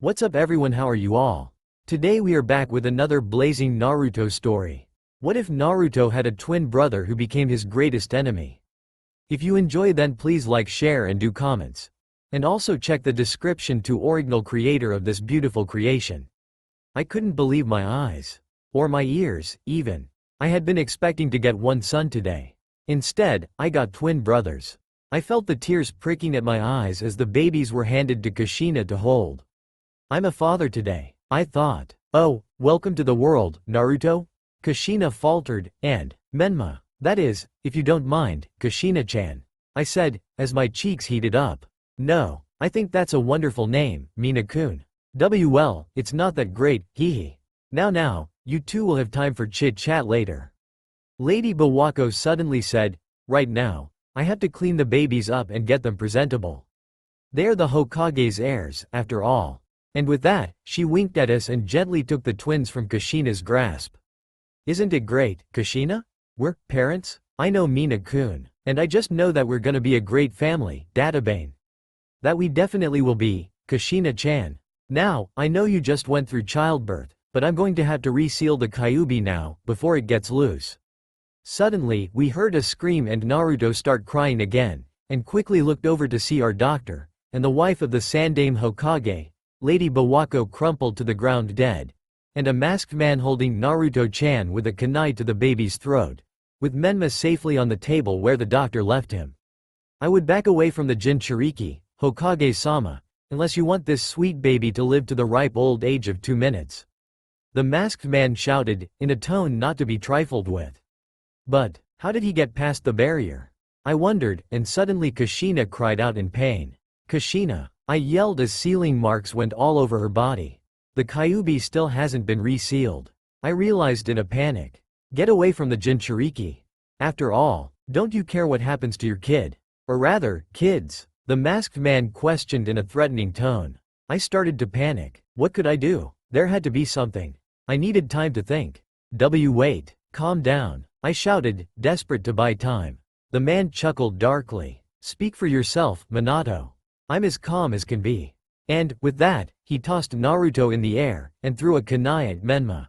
What's up everyone, how are you all? Today we are back with another blazing Naruto story. What if Naruto had a twin brother who became his greatest enemy? If you enjoy then please like, share and do comments. And also check the description to original creator of this beautiful creation. I couldn't believe my eyes. Or my ears, even. I had been expecting to get one son today. Instead, I got twin brothers. I felt the tears pricking at my eyes as the babies were handed to Kushina to hold. I'm a father today, I thought. Oh, welcome to the world, Naruto? Kushina faltered, and, Menma, that is, if you don't mind, Kushina-chan, I said, as my cheeks heated up. No, I think that's a wonderful name, Mina-kun. Well, it's not that great, hee. Now, you two will have time for chit-chat later. Lady Bawako suddenly said, right now, I have to clean the babies up and get them presentable. They're the Hokage's heirs, after all. And with that, she winked at us and gently took the twins from Kushina's grasp. Isn't it great, Kushina? We're parents? I know Mina-kun, and I just know that we're gonna be a great family, Databane. That we definitely will be, Kushina-chan. Now, I know you just went through childbirth, but I'm going to have to reseal the Kyuubi now, before it gets loose. Suddenly, we heard a scream and Naruto start crying again, and quickly looked over to see our doctor, and the wife of the Sandaime Hokage, Lady Bawako, crumpled to the ground dead, and a masked man holding Naruto-chan with a kunai to the baby's throat, with Menma safely on the table where the doctor left him. I would back away from the Jinchuriki, Hokage-sama, unless you want this sweet baby to live to the ripe old age of 2 minutes. The masked man shouted, in a tone not to be trifled with. But, how did he get past the barrier? I wondered, and suddenly Kushina cried out in pain. Kushina! I yelled as sealing marks went all over her body. The Kyuubi still hasn't been resealed. I realized in a panic. Get away from the Jinchuriki. After all, don't you care what happens to your kid? Or rather, kids? The masked man questioned in a threatening tone. I started to panic. What could I do? There had to be something. I needed time to think. Wait. Calm down. I shouted, desperate to buy time. The man chuckled darkly. Speak for yourself, Minato. I'm as calm as can be. And, with that, he tossed Naruto in the air, and threw a kunai at Menma.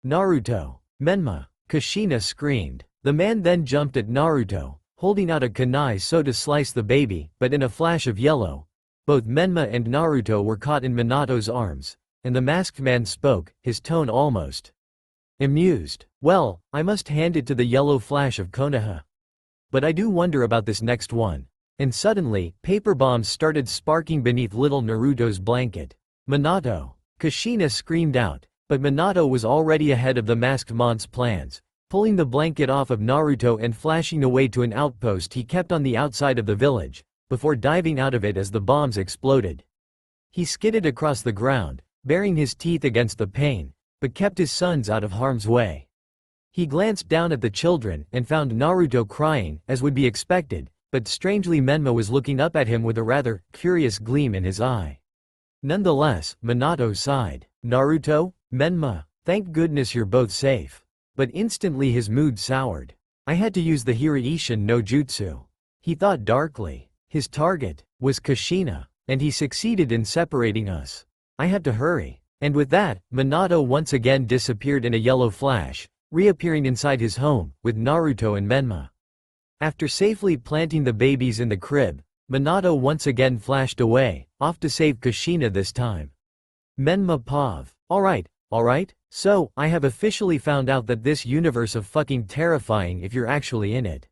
Naruto! Menma! Kushina screamed. The man then jumped at Naruto, holding out a kunai so to slice the baby, but in a flash of yellow, both Menma and Naruto were caught in Minato's arms, and the masked man spoke, his tone almost amused. Well, I must hand it to the yellow flash of Konoha. But I do wonder about this next one. And suddenly, paper bombs started sparking beneath little Naruto's blanket. Minato! Kushina screamed out, but Minato was already ahead of the masked man's plans, pulling the blanket off of Naruto and flashing away to an outpost he kept on the outside of the village, before diving out of it as the bombs exploded. He skidded across the ground, baring his teeth against the pain, but kept his sons out of harm's way. He glanced down at the children and found Naruto crying, as would be expected, but strangely Menma was looking up at him with a rather curious gleam in his eye. Nonetheless, Minato sighed. Naruto? Menma, thank goodness you're both safe. But instantly his mood soured. I had to use the Hiraishin no Jutsu. He thought darkly. His target was Kushina, and he succeeded in separating us. I had to hurry. And with that, Minato once again disappeared in a yellow flash, reappearing inside his home, with Naruto and Menma. After safely planting the babies in the crib, Minato once again flashed away, off to save Kushina this time. Menma Pav. Alright, so, I have officially found out that this universe of fucking terrifying if you're actually in it.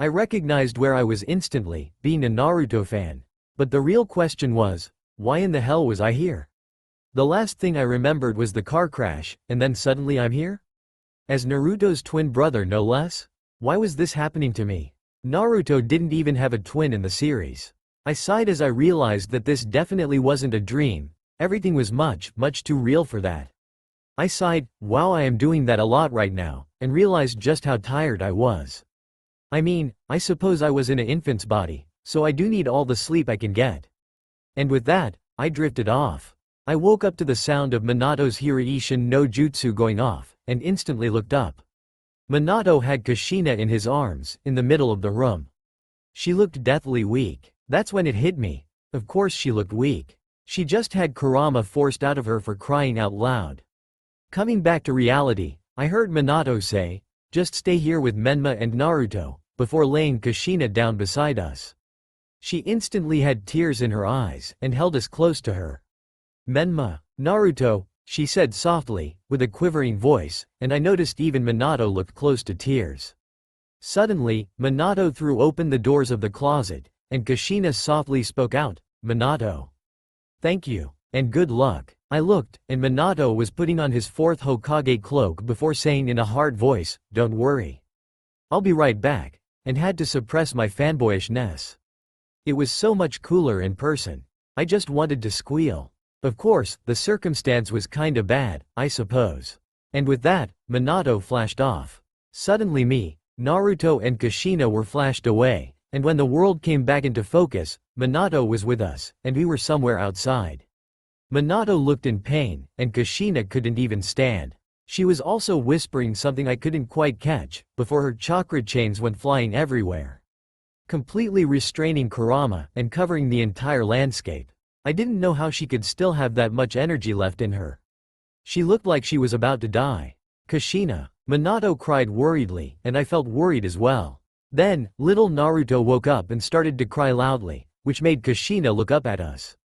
I recognized where I was instantly, being a Naruto fan. But the real question was, why in the hell was I here? The last thing I remembered was the car crash, and then suddenly I'm here? As Naruto's twin brother no less? Why was this happening to me? Naruto didn't even have a twin in the series. I sighed as I realized that this definitely wasn't a dream, everything was much too real for that. I sighed, wow, I am doing that a lot right now, and realized just how tired I was. I mean, I suppose I was in an infant's body, so I do need all the sleep I can get. And with that, I drifted off. I woke up to the sound of Minato's Hiraishin no Jutsu going off, and instantly looked up. Minato had Kushina in his arms, in the middle of the room. She looked deathly weak. That's when it hit me. Of course she looked weak. She just had Kurama forced out of her for crying out loud. Coming back to reality, I heard Minato say, "Just stay here with Menma and Naruto," before laying Kushina down beside us. She instantly had tears in her eyes and held us close to her. "Menma, Naruto," she said softly, with a quivering voice, and I noticed even Minato looked close to tears. Suddenly, Minato threw open the doors of the closet, and Kushina softly spoke out, "Minato. Thank you, and good luck." I looked, and Minato was putting on his fourth Hokage cloak before saying in a hard voice, "Don't worry. I'll be right back," and had to suppress my fanboyishness. It was so much cooler in person. I just wanted to squeal. Of course, the circumstance was kinda bad, I suppose. And with that, Minato flashed off. Suddenly me, Naruto and Kushina were flashed away, and when the world came back into focus, Minato was with us, and we were somewhere outside. Minato looked in pain, and Kushina couldn't even stand. She was also whispering something I couldn't quite catch, before her chakra chains went flying everywhere, completely restraining Kurama and covering the entire landscape. I didn't know how she could still have that much energy left in her. She looked like she was about to die. "Kushina," Minato cried worriedly, and I felt worried as well. Then, little Naruto woke up and started to cry loudly, which made Kushina look up at us.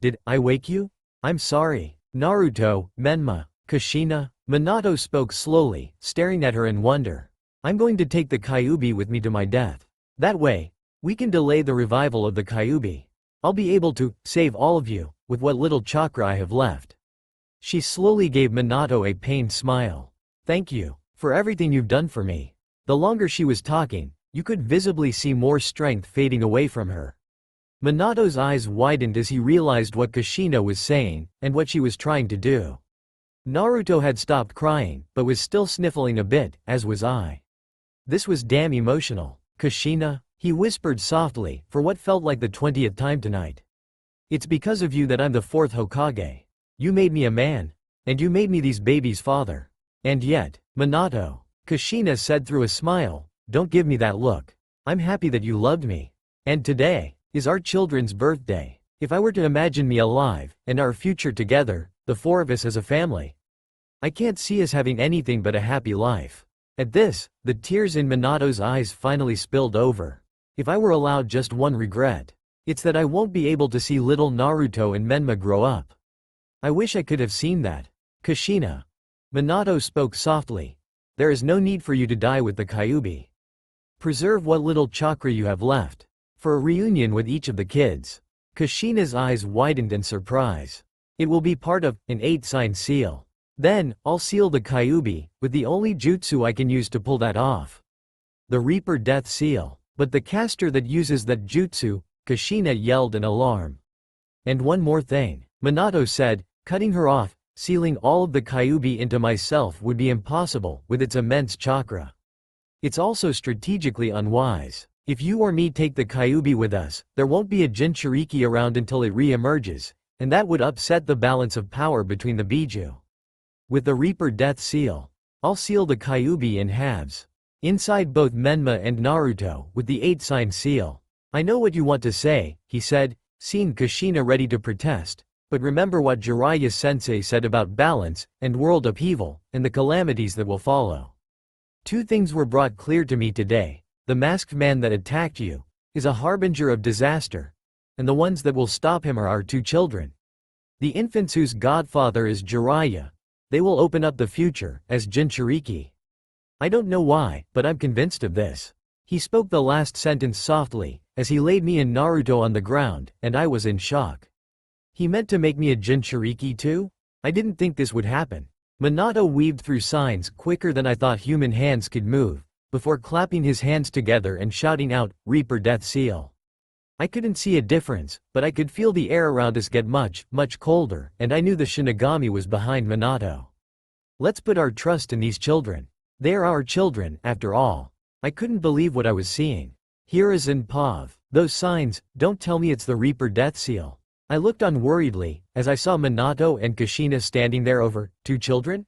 "Did I wake you? I'm sorry." "Naruto, Menma, Kushina," Minato spoke slowly, staring at her in wonder. "I'm going to take the Kyuubi with me to my death. That way, we can delay the revival of the Kyuubi. I'll be able to save all of you, with what little chakra I have left." She slowly gave Minato a pained smile. "Thank you, for everything you've done for me." The longer she was talking, you could visibly see more strength fading away from her. Minato's eyes widened as he realized what Kushina was saying, and what she was trying to do. Naruto had stopped crying, but was still sniffling a bit, as was I. This was damn emotional. "Kushina," he whispered softly, for what felt like the 20th time tonight. "It's because of you that I'm the 4th Hokage. You made me a man. And you made me these babies' father. And yet, Minato," Kushina said through a smile, "don't give me that look. I'm happy that you loved me. And today is our children's birthday. If I were to imagine me alive, and our future together, the four of us as a family, I can't see us having anything but a happy life." At this, the tears in Minato's eyes finally spilled over. If I were allowed just one regret, it's that I won't be able to see little Naruto and Menma grow up. I wish I could have seen that. "Kushina," Minato spoke softly, "there is no need for you to die with the Kyuubi. Preserve what little chakra you have left, for a reunion with each of the kids." Kushina's eyes widened in surprise. "It will be part of an 8-sign seal. Then, I'll seal the Kyuubi, with the only jutsu I can use to pull that off. The Reaper Death Seal. But the caster that uses that jutsu," Kushina yelled in alarm. "And one more thing," Minato said, cutting her off, "sealing all of the Kyuubi into myself would be impossible with its immense chakra. It's also strategically unwise. If you or me take the Kyuubi with us, there won't be a Jinchuriki around until it re-emerges, and that would upset the balance of power between the Biju. With the Reaper Death Seal, I'll seal the Kyuubi in halves. Inside both Menma and Naruto, with the 8-sign seal." "I know what you want to say," he said, seeing Kushina ready to protest, "but remember what Jiraiya-sensei said about balance, and world upheaval, and the calamities that will follow. 2 things were brought clear to me today. The masked man that attacked you is a harbinger of disaster, and the ones that will stop him are our 2 children. The infants whose godfather is Jiraiya. They will open up the future, as Jinchuriki. I don't know why, but I'm convinced of this." He spoke the last sentence softly, as he laid me and Naruto on the ground, and I was in shock. He meant to make me a Jinchuriki too? I didn't think this would happen. Minato weaved through signs quicker than I thought human hands could move, before clapping his hands together and shouting out, "Reaper Death Seal." I couldn't see a difference, but I could feel the air around us get much, much colder, and I knew the Shinigami was behind Minato. Let's put our trust in these children. They are our children, after all. I couldn't believe what I was seeing. Here is in Pav. Those signs, don't tell me it's the Reaper Death Seal. I looked on worriedly, as I saw Minato and Kushina standing there over 2 children?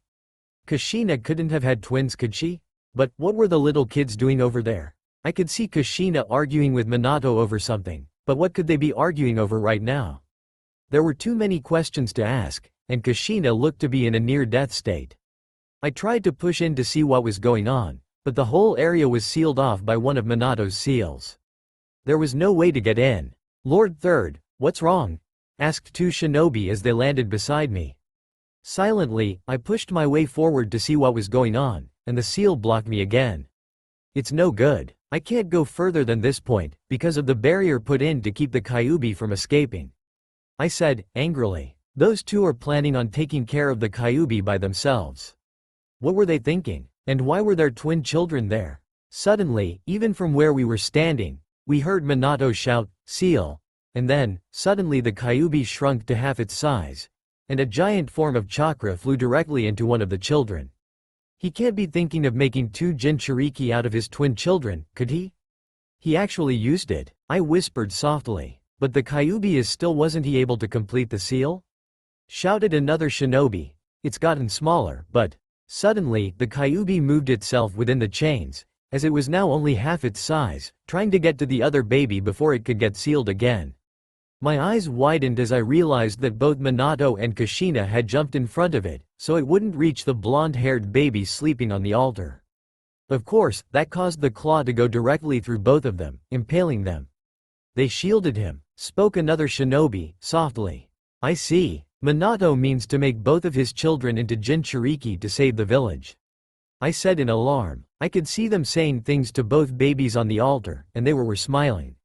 Kushina couldn't have had twins, could she? But what were the little kids doing over there? I could see Kushina arguing with Minato over something, but what could they be arguing over right now? There were too many questions to ask, and Kushina looked to be in a near-death state. I tried to push in to see what was going on, but the whole area was sealed off by one of Minato's seals. There was no way to get in. "Lord Third, what's wrong?" asked two shinobi as they landed beside me. Silently, I pushed my way forward to see what was going on, and the seal blocked me again. "It's no good. I can't go further than this point, because of the barrier put in to keep the Kyuubi from escaping," I said, angrily. Those two are planning on taking care of the Kyuubi by themselves. What were they thinking? And why were their twin children there? Suddenly, even from where we were standing, we heard Minato shout, "Seal!" And then, suddenly the Kyuubi shrunk to half its size, and a giant form of chakra flew directly into one of the children. He can't be thinking of making two Jinchuriki out of his twin children, could he? He actually used it, I whispered softly. But the Kyuubi wasn't he able to complete the seal? Shouted another shinobi. It's gotten smaller, but... Suddenly, the Kyuubi moved itself within the chains, as it was now only half its size, trying to get to the other baby before it could get sealed again. My eyes widened as I realized that both Minato and Kushina had jumped in front of it, so it wouldn't reach the blonde-haired baby sleeping on the altar. Of course, that caused the claw to go directly through both of them, impaling them. "They shielded him," spoke another shinobi, softly. "I see. Minato means to make both of his children into Jinchuriki to save the village," I said in alarm. I could see them saying things to both babies on the altar, and they were smiling.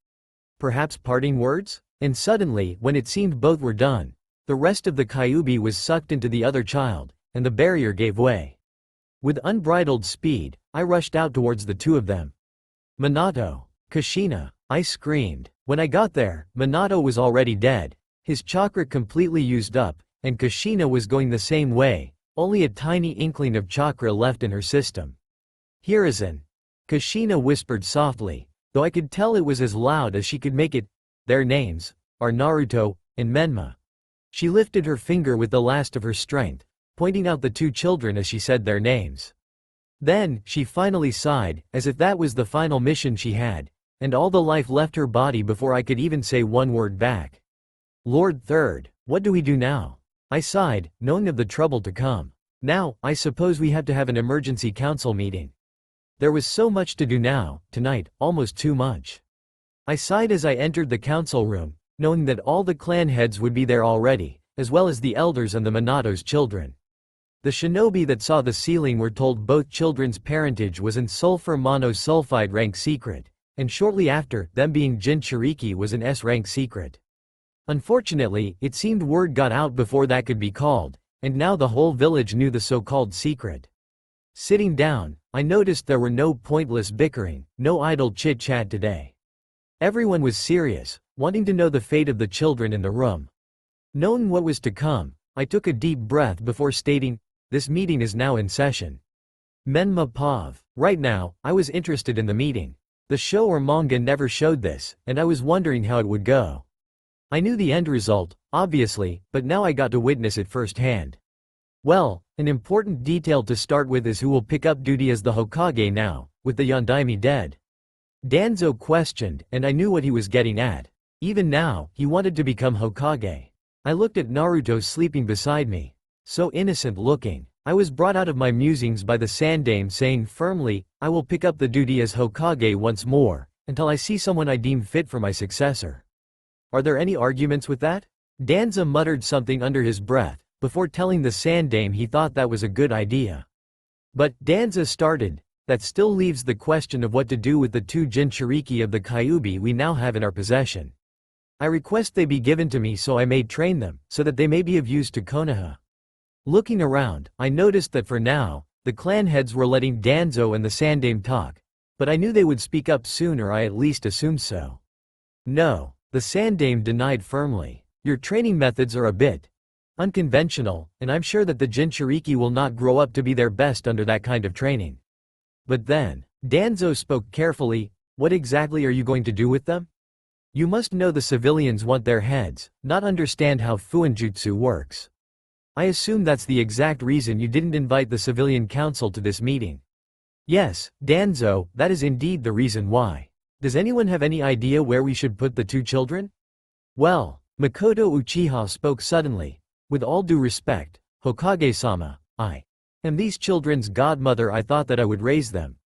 Perhaps parting words? And suddenly, when it seemed both were done, the rest of the Kyuubi was sucked into the other child, and the barrier gave way. With unbridled speed, I rushed out towards the two of them. "Minato! Kushina!" I screamed. When I got there, Minato was already dead, his chakra completely used up, and Kushina was going the same way, only a tiny inkling of chakra left in her system. "Hiruzen," Kushina whispered softly, though I could tell it was as loud as she could make it. "Their names are Naruto and Menma." She lifted her finger with the last of her strength, pointing out the two children as she said their names. Then, she finally sighed, as if that was the final mission she had, and all the life left her body before I could even say one word back. "Lord Third, what do we do now?" I sighed, knowing of the trouble to come. "Now, I suppose we have to have an emergency council meeting." There was so much to do now, tonight, almost too much. I sighed as I entered the council room, knowing that all the clan heads would be there already, as well as the elders and the Minato's children. The shinobi that saw the sealing were told both children's parentage was an sulfur monosulfide rank secret, and shortly after, them being Jinchuriki was an S rank secret. Unfortunately, it seemed word got out before that could be called, and now the whole village knew the so-called secret. Sitting down, I noticed there were no pointless bickering, no idle chit-chat today. Everyone was serious, wanting to know the fate of the children in the room. Knowing what was to come, I took a deep breath before stating, "This meeting is now in session." Menma Pav. Right now, I was interested in the meeting. The show or manga never showed this, and I was wondering how it would go. I knew the end result, obviously, but now I got to witness it firsthand. Well, an important detail to start with is who will pick up duty as the Hokage now, with the Yondaime dead. Danzo questioned, and I knew what he was getting at. Even now, he wanted to become Hokage. I looked at Naruto sleeping beside me. So innocent looking. I was brought out of my musings by the Sandaime saying firmly, "I will pick up the duty as Hokage once more, until I see someone I deem fit for my successor." Are there any arguments with that? Danzo muttered something under his breath, before telling the Sandaime he thought that was a good idea. But, Danzo started, that still leaves the question of what to do with the two Jinchuriki of the Kyuubi we now have in our possession. I request they be given to me so I may train them, so that they may be of use to Konoha. Looking around, I noticed that for now, the clan heads were letting Danzo and the Sandaime talk, but I knew they would speak up soon, or I at least assumed so. "No," the Sandaime denied firmly. "Your training methods are a bit unconventional, and I'm sure that the Jinchuriki will not grow up to be their best under that kind of training." But then, Danzo spoke carefully, "What exactly are you going to do with them? You must know the civilians want their heads, not understand how Fuinjutsu works. I assume that's the exact reason you didn't invite the civilian council to this meeting." "Yes, Danzo, that is indeed the reason why. Does anyone have any idea where we should put the two children?" "Well, Makoto Uchiha spoke suddenly. With all due respect, Hokage-sama, I am these children's godmother. I thought that I would raise them.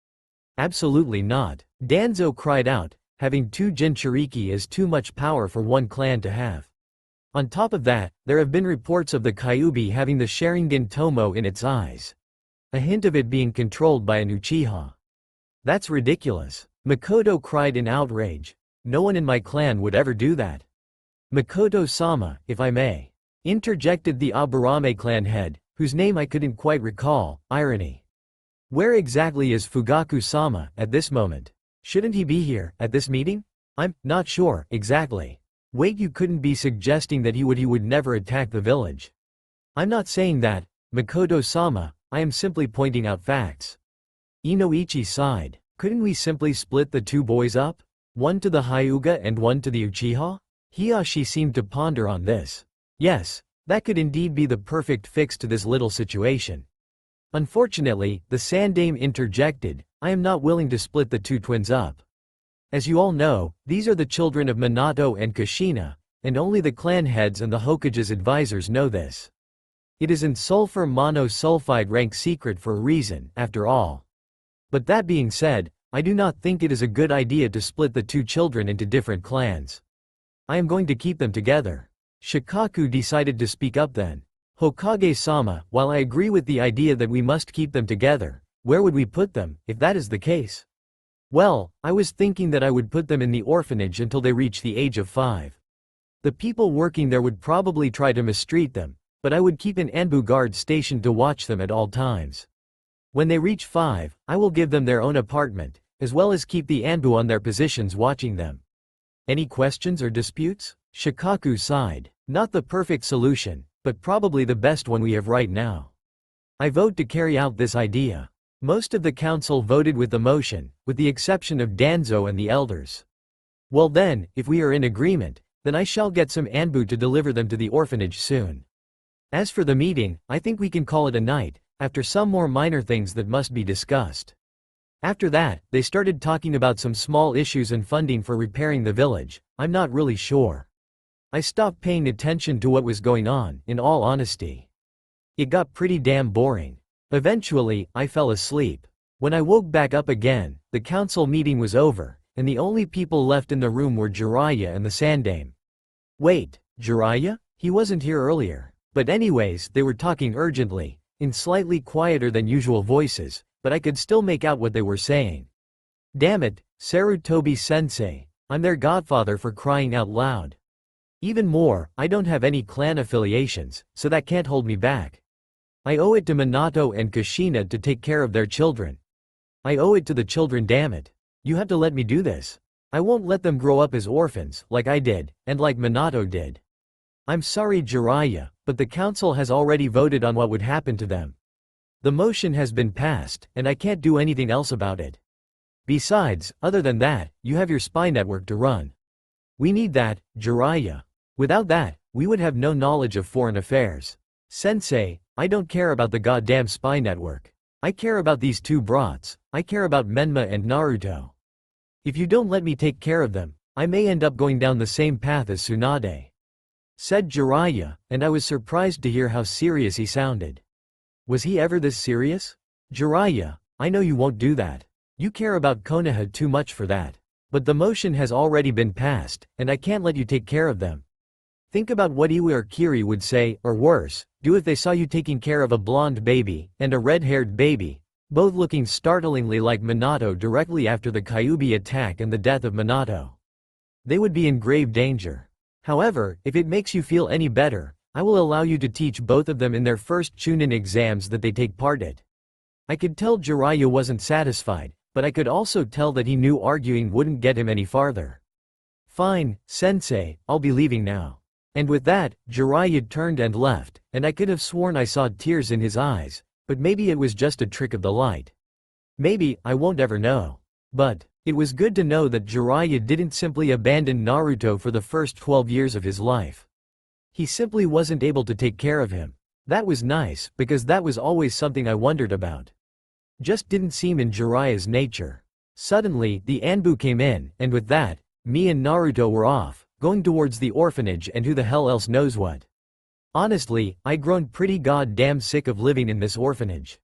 Absolutely not. Danzo cried out. Having two Jinchuriki is too much power for one clan to have. On top of that, there have been reports of the Kyuubi having the Sharingan Tomo in its eyes. A hint of it being controlled by an Uchiha. That's ridiculous. Makoto cried in outrage. No one in my clan would ever do that. Makoto-sama, if I may, interjected the Aburame clan head, whose name I couldn't quite recall. Irony. Where exactly is Fugaku-sama at this moment? Shouldn't he be here, at this meeting? I'm not sure, exactly. Wait, you couldn't be suggesting that he would never attack the village. I'm not saying that, Makoto-sama, I am simply pointing out facts. Inoichi sighed. Couldn't we simply split the two boys up? One to the Hyuga and one to the Uchiha? Hiyashi seemed to ponder on this. Yes, that could indeed be the perfect fix to this little situation. Unfortunately, the Sandame interjected, I am not willing to split the two twins up. As you all know, these are the children of Minato and Kushina, and only the clan heads and the Hokage's advisors know this. It is in sulfur monosulfide rank secret for a reason, after all. But that being said, I do not think it is a good idea to split the two children into different clans. I am going to keep them together. Shikaku decided to speak up then. Hokage-sama, while I agree with the idea that we must keep them together, where would we put them, if that is the case? Well, I was thinking that I would put them in the orphanage until they reach the age of 5. The people working there would probably try to mistreat them, but I would keep an Anbu guard stationed to watch them at all times. When they reach 5, I will give them their own apartment, as well as keep the Anbu on their positions watching them. Any questions or disputes? Shikaku sighed. Not the perfect solution, but probably the best one we have right now. I vote to carry out this idea. Most of the council voted with the motion, with the exception of Danzo and the elders. Well then, if we are in agreement, then I shall get some Anbu to deliver them to the orphanage soon. As for the meeting, I think we can call it a night, after some more minor things that must be discussed. After that, they started talking about some small issues and funding for repairing the village. I'm not really sure. I stopped paying attention to what was going on, in all honesty. It got pretty damn boring. Eventually, I fell asleep. When I woke back up again, the council meeting was over, and the only people left in the room were Jiraiya and the Sandame. Wait, Jiraiya? He wasn't here earlier. But anyways, they were talking urgently, in slightly quieter than usual voices, but I could still make out what they were saying. Damn it, Sarutobi-sensei, I'm their godfather for crying out loud. Even more, I don't have any clan affiliations, so that can't hold me back. I owe it to Minato and Kushina to take care of their children. I owe it to the children, damn it. You have to let me do this. I won't let them grow up as orphans, like I did, and like Minato did. I'm sorry, Jiraiya, but the council has already voted on what would happen to them. The motion has been passed, and I can't do anything else about it. Besides, other than that, you have your spy network to run. We need that, Jiraiya. Without that, we would have no knowledge of foreign affairs. Sensei, I don't care about the goddamn spy network. I care about these two brats. I care about Menma and Naruto. If you don't let me take care of them, I may end up going down the same path as Tsunade. Said Jiraiya, and I was surprised to hear how serious he sounded. Was he ever this serious? Jiraiya, I know you won't do that. You care about Konoha too much for that. But the motion has already been passed, and I can't let you take care of them. Think about what Iwi or Kiri would say, or worse, do if they saw you taking care of a blonde baby, and a red-haired baby, both looking startlingly like Minato directly after the Kyuubi attack and the death of Minato. They would be in grave danger. However, if it makes you feel any better, I will allow you to teach both of them in their first Chunin exams that they take part in. I could tell Jiraiya wasn't satisfied, but I could also tell that he knew arguing wouldn't get him any farther. Fine, sensei, I'll be leaving now. And with that, Jiraiya turned and left, and I could have sworn I saw tears in his eyes, but maybe it was just a trick of the light. Maybe, I won't ever know. But it was good to know that Jiraiya didn't simply abandon Naruto for the first 12 years of his life. He simply wasn't able to take care of him. That was nice, because that was always something I wondered about. Just didn't seem in Jiraiya's nature. Suddenly, the Anbu came in, and with that, me and Naruto were off, going towards the orphanage and who the hell else knows what. Honestly, I'd grown pretty goddamn sick of living in this orphanage.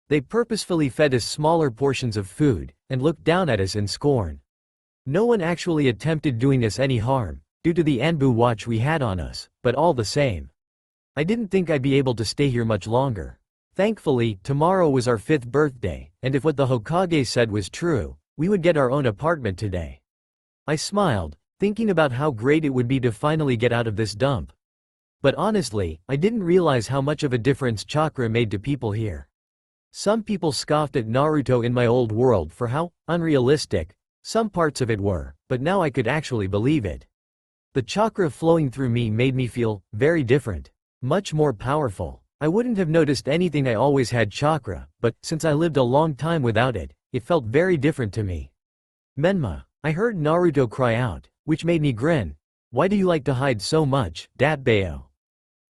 They purposefully fed us smaller portions of food, and looked down at us in scorn. No one actually attempted doing us any harm, due to the Anbu watch we had on us, but all the same. I didn't think I'd be able to stay here much longer. Thankfully, tomorrow was our 5th birthday, and if what the Hokage said was true, we would get our own apartment today. I smiled, thinking about how great it would be to finally get out of this dump. But honestly, I didn't realize how much of a difference chakra made to people here. Some people scoffed at Naruto in my old world for how unrealistic some parts of it were, but now I could actually believe it. The chakra flowing through me made me feel very different, much more powerful. I wouldn't have noticed anything. I always had chakra, but since I lived a long time without it, it felt very different to me. Menma, I heard Naruto cry out, which made me grin. Why do you like to hide so much, Datbeo?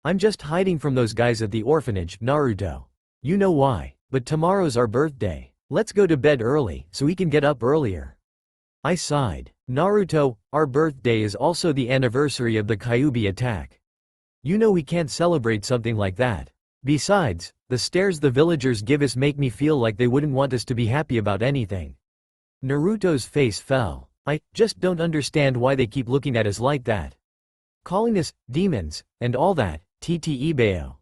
I'm just hiding from those guys at the orphanage, Naruto. You know why, but tomorrow's our birthday. Let's go to bed early, so we can get up earlier. I sighed. Naruto, our birthday is also the anniversary of the Kyuubi attack. You know we can't celebrate something like that. Besides, the stares the villagers give us make me feel like they wouldn't want us to be happy about anything. Naruto's face fell. I just don't understand why they keep looking at us like that. Calling us demons, and all that, Ttebeo.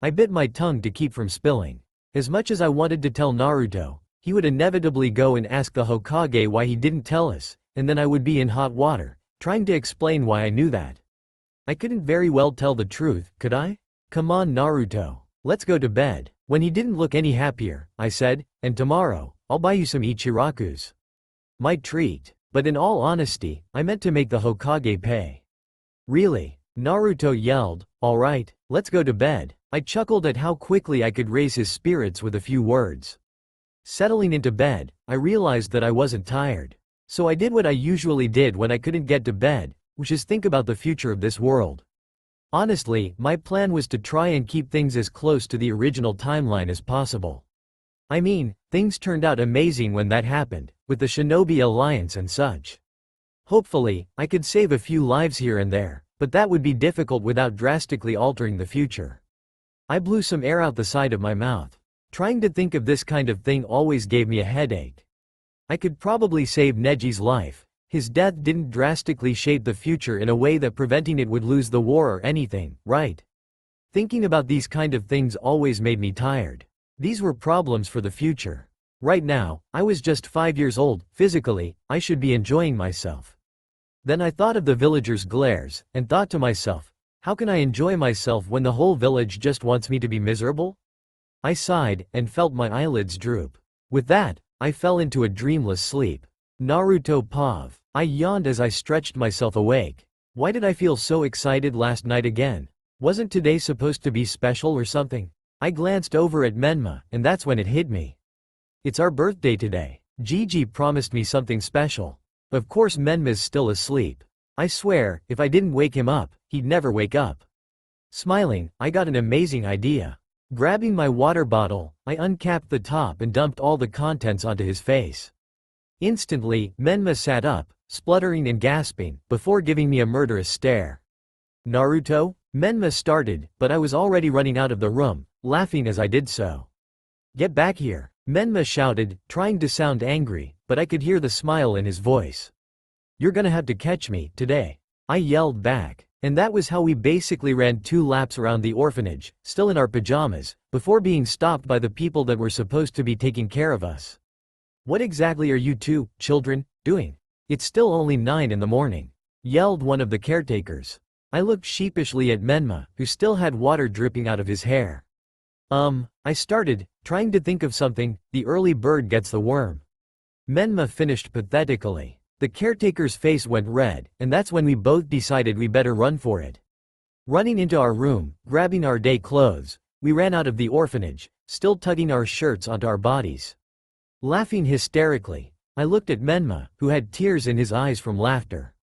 I bit my tongue to keep from spilling. As much as I wanted to tell Naruto, he would inevitably go and ask the Hokage why he didn't tell us, and then I would be in hot water, trying to explain why I knew that. I couldn't very well tell the truth, could I? Come on Naruto, let's go to bed. When he didn't look any happier, I said, and tomorrow, I'll buy you some Ichirakus. My treat. But in all honesty, I meant to make the Hokage pay. Really? Naruto yelled, alright, let's go to bed. I chuckled at how quickly I could raise his spirits with a few words. Settling into bed, I realized that I wasn't tired. So I did what I usually did when I couldn't get to bed, which is think about the future of this world. Honestly, my plan was to try and keep things as close to the original timeline as possible. I mean, things turned out amazing when that happened, with the Shinobi Alliance and such. Hopefully, I could save a few lives here and there, but that would be difficult without drastically altering the future. I blew some air out the side of my mouth. Trying to think of this kind of thing always gave me a headache. I could probably save Neji's life. His death didn't drastically shape the future in a way that preventing it would lose the war or anything, right? Thinking about these kind of things always made me tired. These were problems for the future. Right now, I was just 5 years old. Physically, I should be enjoying myself. Then I thought of the villagers' glares, and thought to myself, how can I enjoy myself when the whole village just wants me to be miserable? I sighed, and felt my eyelids droop. With that, I fell into a dreamless sleep. Naruto Pav. I yawned as I stretched myself awake. Why did I feel so excited last night again? Wasn't today supposed to be special or something? I glanced over at Menma, and that's when it hit me. It's our birthday today. Gigi promised me something special. Of course Menma's still asleep. I swear, if I didn't wake him up, he'd never wake up. Smiling, I got an amazing idea. Grabbing my water bottle, I uncapped the top and dumped all the contents onto his face. Instantly, Menma sat up, spluttering and gasping, before giving me a murderous stare. Naruto? Menma started, but I was already running out of the room, laughing as I did so. Get back here, Menma shouted, trying to sound angry, but I could hear the smile in his voice. You're gonna have to catch me, today. I yelled back, and that was how we basically ran 2 laps around the orphanage, still in our pajamas, before being stopped by the people that were supposed to be taking care of us. What exactly are you two, children, doing? It's still only 9 in the morning, yelled one of the caretakers. I looked sheepishly at Menma, who still had water dripping out of his hair. I started, trying to think of something. The early bird gets the worm. Menma finished pathetically. The caretaker's face went red, and that's when we both decided we better run for it. Running into our room, grabbing our day clothes, we ran out of the orphanage, still tugging our shirts onto our bodies. Laughing hysterically, I looked at Menma, who had tears in his eyes from laughter.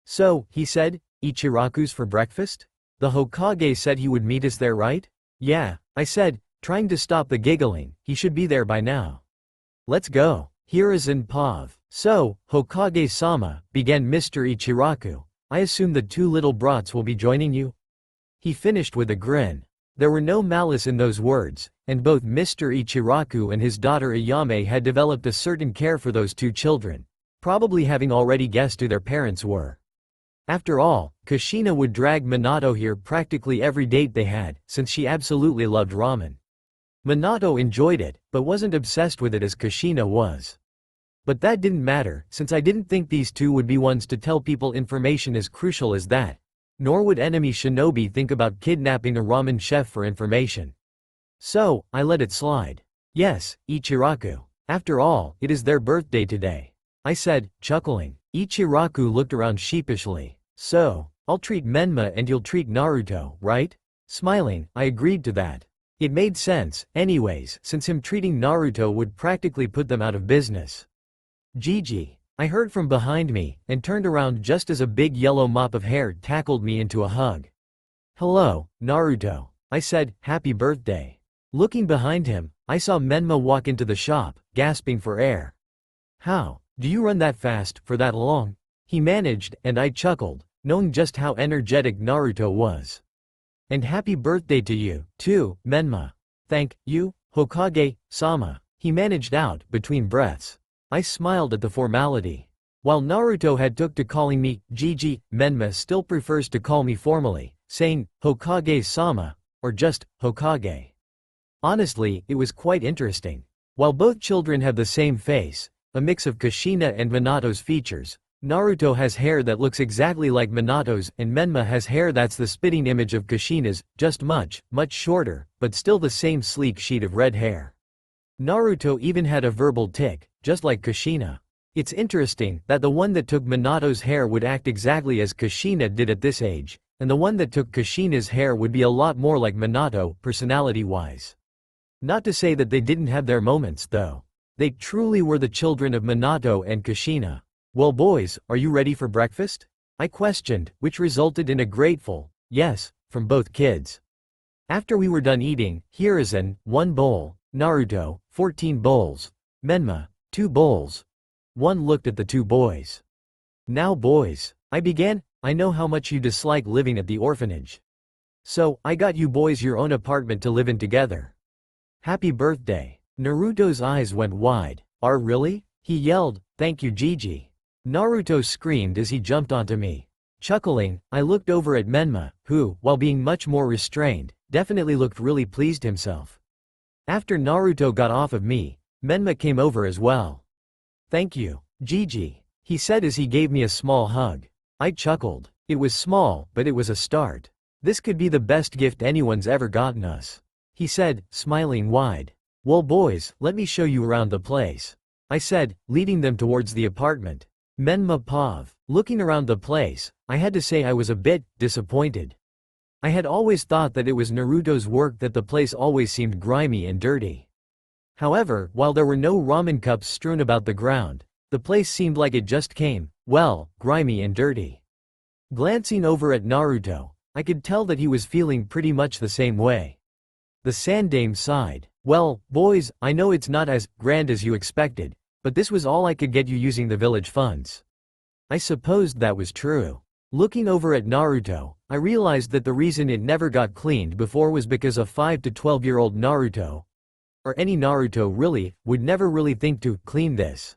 So, he said, Ichirakus for breakfast? The Hokage said he would meet us there, right? Yeah, I said, trying to stop the giggling. He should be there by now. Let's go. Hiruzen Pav. So, Hokage-sama, began Mr. Ichiraku, I assume the two little brats will be joining you?" He finished with a grin. There were no malice in those words, and both Mr. Ichiraku and his daughter Ayame had developed a certain care for those two children, probably having already guessed who their parents were. After all, Kushina would drag Minato here practically every date they had, since she absolutely loved ramen. Minato enjoyed it, but wasn't obsessed with it as Kushina was. But that didn't matter, since I didn't think these two would be ones to tell people information as crucial as that. Nor would enemy shinobi think about kidnapping a ramen chef for information. So, I let it slide. "Yes, Ichiraku. After all, it is their birthday today," I said, chuckling. Ichiraku looked around sheepishly. "So, I'll treat Menma and you'll treat Naruto, right?" Smiling, I agreed to that. It made sense, anyways, since him treating Naruto would practically put them out of business. "Gigi," I heard from behind me, and turned around just as a big yellow mop of hair tackled me into a hug. "Hello, Naruto," I said, "happy birthday." Looking behind him, I saw Menma walk into the shop, gasping for air. "How do you run that fast, for that long?" he managed, and I chuckled, knowing just how energetic Naruto was. "And happy birthday to you, too, Menma." "Thank you, Hokage-sama," he managed out, between breaths. I smiled at the formality. While Naruto had took to calling me Gigi, Menma still prefers to call me formally, saying Hokage-sama, or just Hokage. Honestly, it was quite interesting. While both children have the same face, a mix of Kushina and Minato's features, Naruto has hair that looks exactly like Minato's and Menma has hair that's the spitting image of Kushina's, just much shorter, but still the same sleek sheet of red hair. Naruto even had a verbal tic, just like Kushina. It's interesting that the one that took Minato's hair would act exactly as Kushina did at this age, and the one that took Kushina's hair would be a lot more like Minato, personality-wise. Not to say that they didn't have their moments, though. They truly were the children of Minato and Kushina. "Well boys, are you ready for breakfast?" I questioned, which resulted in a grateful yes from both kids. After we were done eating, Hiruzen, 1 bowl, Naruto, 14 bowls, Menma, 2 bowls. One looked at the two boys. "Now boys," I began, "I know how much you dislike living at the orphanage. So, I got you boys your own apartment to live in together. Happy birthday." Naruto's eyes went wide. "Are really?" he yelled, "Thank you Gigi." Naruto screamed as he jumped onto me. Chuckling, I looked over at Menma, who, while being much more restrained, definitely looked really pleased himself. After Naruto got off of me, Menma came over as well. "Thank you, Gigi," he said as he gave me a small hug. I chuckled. It was small, but it was a start. "This could be the best gift anyone's ever gotten us," he said, smiling wide. "Well boys, let me show you around the place," I said, leading them towards the apartment. Menma paused. Looking around the place, I had to say I was a bit disappointed. I had always thought that it was Naruto's work that the place always seemed grimy and dirty. However, while there were no ramen cups strewn about the ground, the place seemed like it just came, well, grimy and dirty. Glancing over at Naruto, I could tell that he was feeling pretty much the same way. The Sandaime sighed. "Well, boys, I know it's not as grand as you expected, but this was all I could get you using the village funds." I supposed that was true. Looking over at Naruto, I realized that the reason it never got cleaned before was because a 5 to 12-year-old Naruto, or any Naruto really, would never really think to clean this.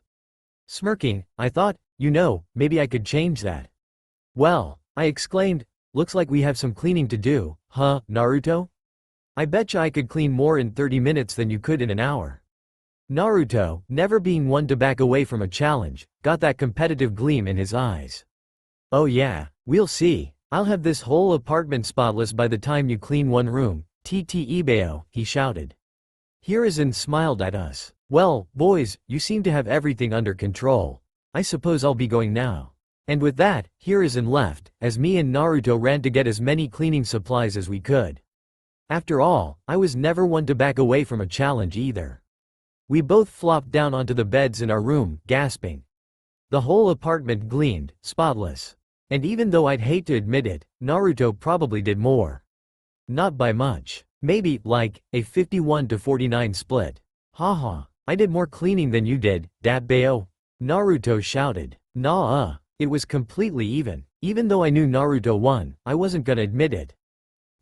Smirking, I thought, maybe I could change that. "Well," I exclaimed, "looks like we have some cleaning to do, huh, Naruto? I betcha I could clean more in 30 minutes than you could in an hour." Naruto, never being one to back away from a challenge, got that competitive gleam in his eyes. "Oh yeah, we'll see. I'll have this whole apartment spotless by the time you clean one room, Ibeo," he shouted. Hiruzen smiled at us. "Well, boys, you seem to have everything under control. I suppose I'll be going now." And with that, Hiruzen left, as me and Naruto ran to get as many cleaning supplies as we could. After all, I was never one to back away from a challenge either. We both flopped down onto the beds in our room, gasping. The whole apartment gleamed, spotless. And even though I'd hate to admit it, Naruto probably did more. Not by much. Maybe, like, a 51 to 49 split. Haha, I did more cleaning than you did, Datbeo. Naruto shouted. Nah, It was completely even. Even though I knew Naruto won, I wasn't gonna admit it.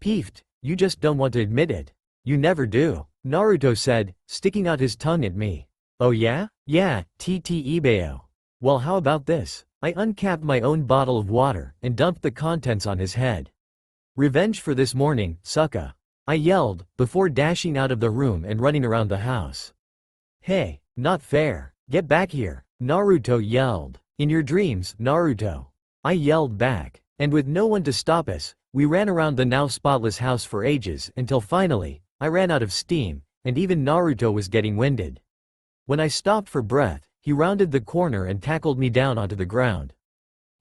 Peeved, you just don't want to admit it. You never do, Naruto said, sticking out his tongue at me. Oh yeah? Yeah, Ibeo. Well, how about this? I uncapped my own bottle of water and dumped the contents on his head. Revenge for this morning, sucka. I yelled, before dashing out of the room and running around the house. Hey, not fair. Get back here, Naruto yelled. In your dreams, Naruto. I yelled back. And with no one to stop us, we ran around the now spotless house for ages until finally, I ran out of steam, and even Naruto was getting winded. When I stopped for breath, he rounded the corner and tackled me down onto the ground.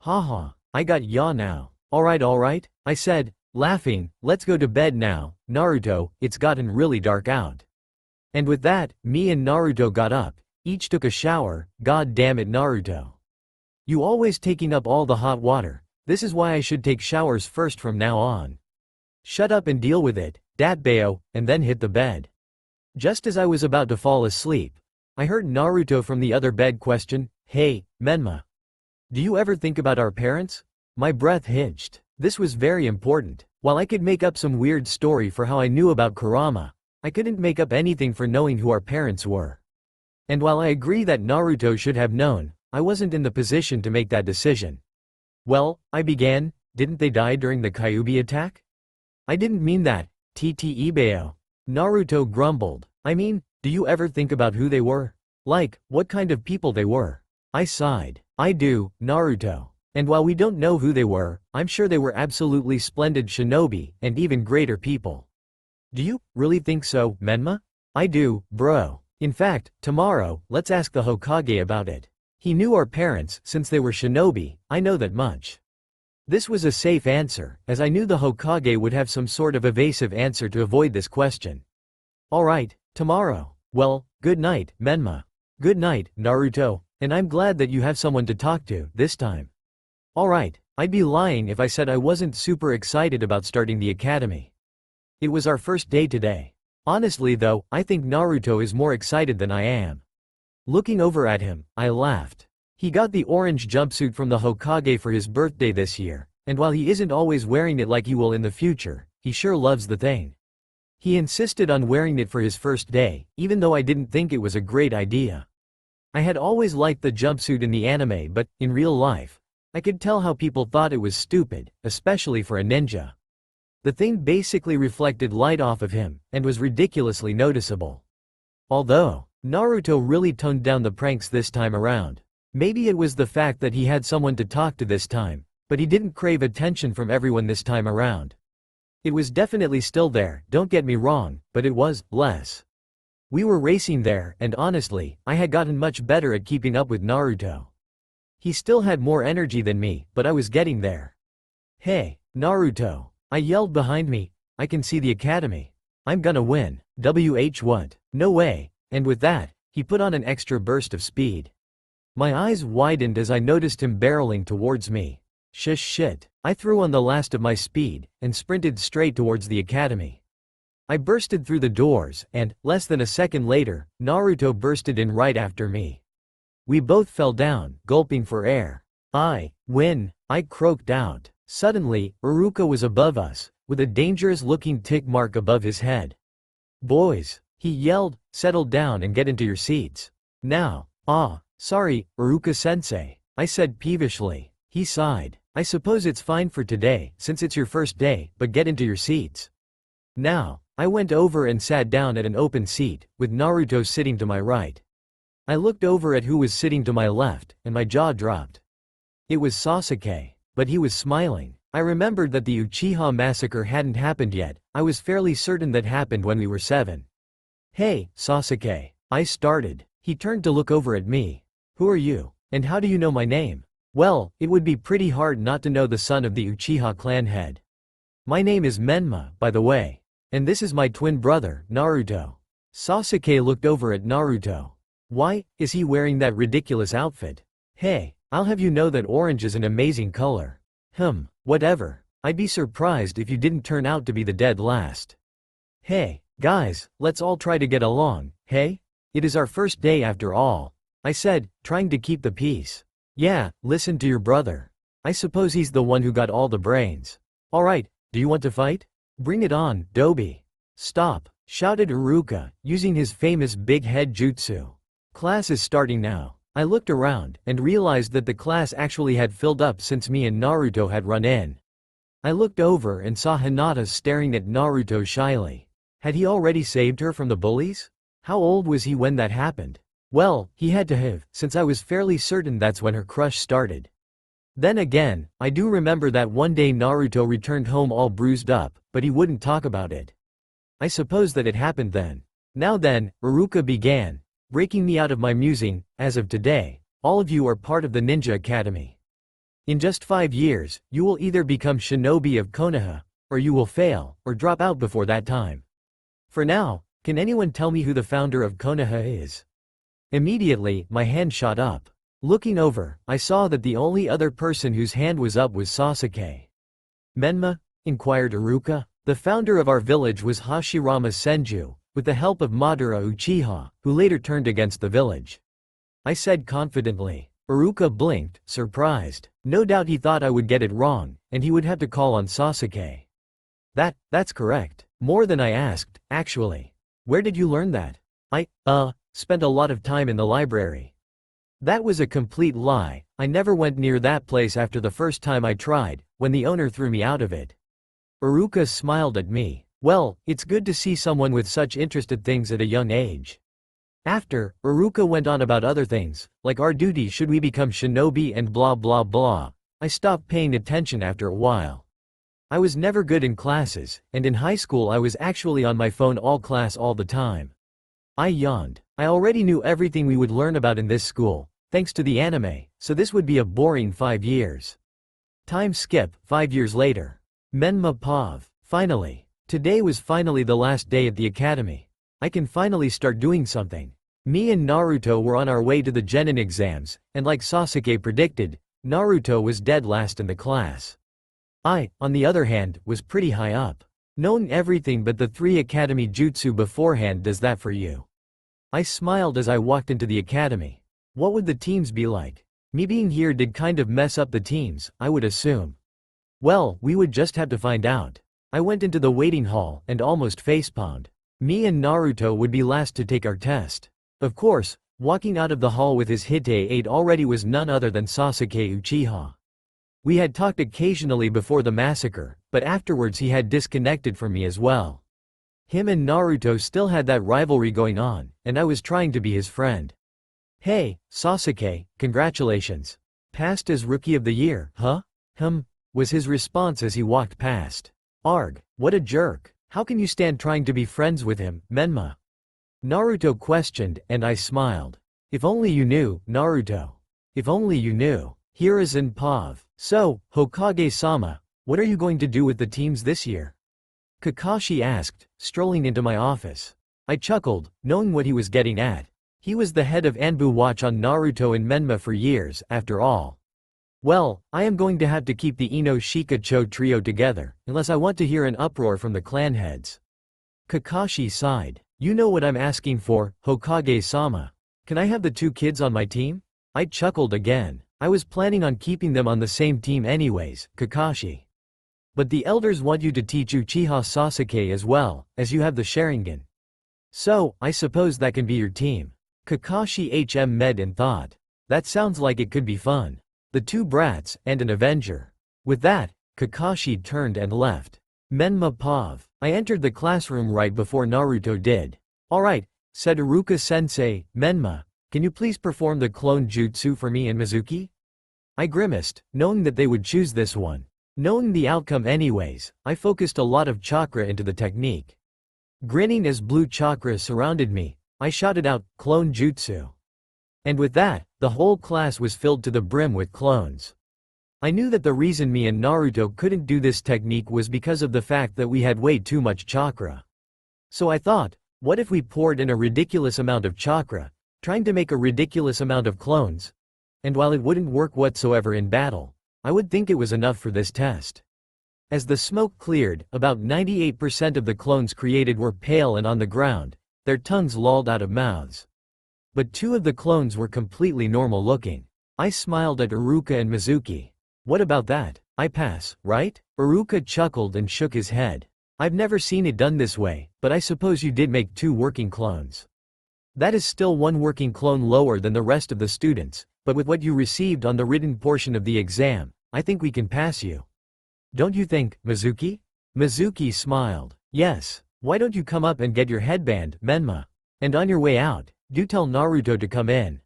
Haha, I got ya now. Alright, I said, laughing, let's go to bed now, Naruto, it's gotten really dark out. And with that, me and Naruto got up, each took a shower. God damn it, Naruto. You always taking up all the hot water, this is why I should take showers first from now on. Shut up and deal with it, Datbeo, and then hit the bed. Just as I was about to fall asleep, I heard Naruto from the other bed question, hey, Menma. Do you ever think about our parents? My breath hitched. This was very important. While I could make up some weird story for how I knew about Kurama, I couldn't make up anything for knowing who our parents were. And while I agree that Naruto should have known, I wasn't in the position to make that decision. Well, I began, didn't they die during the Kyuubi attack? I didn't mean that, Ibeo. Naruto grumbled. I mean, do you ever think about who they were? Like, what kind of people they were? I sighed. I do, Naruto. And while we don't know who they were, I'm sure they were absolutely splendid shinobi, and even greater people. Do you really think so, Menma? I do, bro. In fact, tomorrow, let's ask the Hokage about it. He knew our parents, since they were shinobi, I know that much. This was a safe answer, as I knew the Hokage would have some sort of evasive answer to avoid this question. Alright, tomorrow. Well, good night, Menma. Good night, Naruto, and I'm glad that you have someone to talk to, this time. Alright, I'd be lying if I said I wasn't super excited about starting the academy. It was our first day today. Honestly though, I think Naruto is more excited than I am. Looking over at him, I laughed. He got the orange jumpsuit from the Hokage for his birthday this year, and while he isn't always wearing it like he will in the future, he sure loves the thing. He insisted on wearing it for his first day, even though I didn't think it was a great idea. I had always liked the jumpsuit in the anime, but, in real life, I could tell how people thought it was stupid, especially for a ninja. The thing basically reflected light off of him, and was ridiculously noticeable. Although, Naruto really toned down the pranks this time around. Maybe it was the fact that he had someone to talk to this time, but he didn't crave attention from everyone this time around. It was definitely still there, don't get me wrong, but it was less. We were racing there, and honestly, I had gotten much better at keeping up with Naruto. He still had more energy than me, but I was getting there. Hey, Naruto. I yelled behind me, I can see the academy. I'm gonna win. What? No way. And with that, he put on an extra burst of speed. My eyes widened as I noticed him barreling towards me. Shit. I threw on the last of my speed, and sprinted straight towards the academy. I bursted through the doors, and, less than a second later, Naruto bursted in right after me. We both fell down, gulping for air. I win, I croaked out. Suddenly, Iruka was above us, with a dangerous-looking tick mark above his head. Boys, he yelled, settle down and get into your seats. Now. Sorry, Iruka-sensei, I said peevishly. He sighed. I suppose it's fine for today, since it's your first day, but get into your seats. Now. I went over and sat down at an open seat, with Naruto sitting to my right. I looked over at who was sitting to my left, and my jaw dropped. It was Sasuke, but he was smiling. I remembered that the Uchiha massacre hadn't happened yet. I was fairly certain that happened when we were 7. Hey, Sasuke, I started. He turned to look over at me. Who are you? And how do you know my name? Well, it would be pretty hard not to know the son of the Uchiha clan head. My name is Menma, by the way. And this is my twin brother, Naruto. Sasuke looked over at Naruto. Why is he wearing that ridiculous outfit? Hey, I'll have you know that orange is an amazing color. Whatever. I'd be surprised if you didn't turn out to be the dead last. Hey, guys, let's all try to get along, hey? It is our first day after all, I said, trying to keep the peace. Yeah, listen to your brother. I suppose he's the one who got all the brains. Alright, do you want to fight? Bring it on, Dobi. Stop, shouted Iruka, using his famous big head jutsu. Class is starting now. I looked around, and realized that the class actually had filled up since me and Naruto had run in. I looked over and saw Hinata staring at Naruto shyly. Had he already saved her from the bullies? How old was he when that happened? Well, he had to have, since I was fairly certain that's when her crush started. Then again, I do remember that one day Naruto returned home all bruised up, but he wouldn't talk about it. I suppose that it happened then. Now then, Iruka began, breaking me out of my musing. As of today, all of you are part of the Ninja Academy. In just 5 years, you will either become shinobi of Konoha, or you will fail, or drop out before that time. For now, can anyone tell me who the founder of Konoha is? Immediately, my hand shot up. Looking over, I saw that the only other person whose hand was up was Sasuke. Menma? Inquired Iruka. The founder of our village was Hashirama Senju, with the help of Madara Uchiha, who later turned against the village. I said confidently. Iruka blinked, surprised. No doubt he thought I would get it wrong, and he would have to call on Sasuke. That's correct. More than I asked, actually. Where did you learn that? I spent a lot of time in the library. That was a complete lie. I never went near that place after the first time I tried, when the owner threw me out of it. Iruka smiled at me. Well, it's good to see someone with such interested things at a young age. After, Iruka went on about other things, like our duty should we become shinobi and blah blah blah. I stopped paying attention after a while. I was never good in classes, and in high school I was actually on my phone all class all the time. I yawned. I already knew everything we would learn about in this school, thanks to the anime, so this would be a boring 5 years. Time skip, 5 years later. Menma Pav. Finally. Today was finally the last day at the academy. I can finally start doing something. Me and Naruto were on our way to the Genin exams, and like Sasuke predicted, Naruto was dead last in the class. I, on the other hand, was pretty high up. Knowing everything but the 3 academy jutsu beforehand does that for you. I smiled as I walked into the academy. What would the teams be like? Me being here did kind of mess up the teams, I would assume. Well, we would just have to find out. I went into the waiting hall and almost facepalmed. Me and Naruto would be last to take our test. Of course, walking out of the hall with his Hite 8 already was none other than Sasuke Uchiha. We had talked occasionally before the massacre, but afterwards he had disconnected from me as well. Him and Naruto still had that rivalry going on, and I was trying to be his friend. Hey, Sasuke, congratulations. Passed as Rookie of the Year, huh? Was his response as he walked past. Arg, what a jerk. How can you stand trying to be friends with him, Menma? Naruto questioned, and I smiled. If only you knew, Naruto. If only you knew. Hiruzen Pav. So, Hokage-sama, what are you going to do with the teams this year? Kakashi asked, strolling into my office. I chuckled, knowing what he was getting at. He was the head of Anbu Watch on Naruto and Menma for years, after all. Well, I am going to have to keep the Ino Shikacho trio together, unless I want to hear an uproar from the clan heads. Kakashi sighed. You know what I'm asking for, Hokage-sama. Can I have the 2 kids on my team? I chuckled again. I was planning on keeping them on the same team anyways, Kakashi. But the elders want you to teach Uchiha Sasuke as well, as you have the Sharingan. So, I suppose that can be your team. Kakashi med in thought. That sounds like it could be fun. The 2 brats, and an Avenger. With that, Kakashi turned and left. Menma Pav. I entered the classroom right before Naruto did. Alright, said Iruka-sensei. Menma, can you please perform the clone jutsu for me and Mizuki? I grimaced, knowing that they would choose this one. Knowing the outcome anyways, I focused a lot of chakra into the technique. Grinning as blue chakra surrounded me, I shouted out, clone jutsu. And with that, the whole class was filled to the brim with clones. I knew that the reason me and Naruto couldn't do this technique was because of the fact that we had way too much chakra. So I thought, what if we poured in a ridiculous amount of chakra, trying to make a ridiculous amount of clones? And while it wouldn't work whatsoever in battle, I would think it was enough for this test. As the smoke cleared, about 98% of the clones created were pale and on the ground, their tongues lolled out of mouths. But 2 of the clones were completely normal looking. I smiled at Iruka and Mizuki. What about that? I pass, right? Iruka chuckled and shook his head. I've never seen it done this way, but I suppose you did make 2 working clones. That is still 1 working clone lower than the rest of the students, but with what you received on the written portion of the exam, I think we can pass you. Don't you think, Mizuki? Mizuki smiled. Yes. Why don't you come up and get your headband, Menma? And on your way out, do tell Naruto to come in.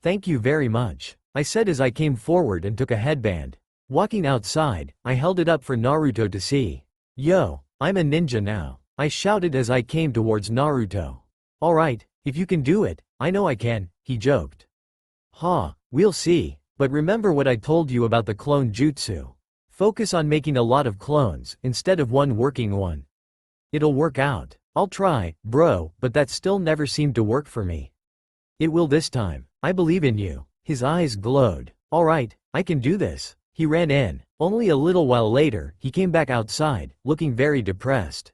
Thank you very much, I said as I came forward and took a headband. Walking outside, I held it up for Naruto to see. Yo, I'm a ninja now, I shouted as I came towards Naruto. Alright, if you can do it, I know I can, he joked. Ha, we'll see, but remember what I told you about the clone jutsu. Focus on making a lot of clones, instead of 1 working one. It'll work out. I'll try, bro, but that still never seemed to work for me. It will this time. I believe in you. His eyes glowed. Alright, I can do this. He ran in. Only a little while later, he came back outside, looking very depressed.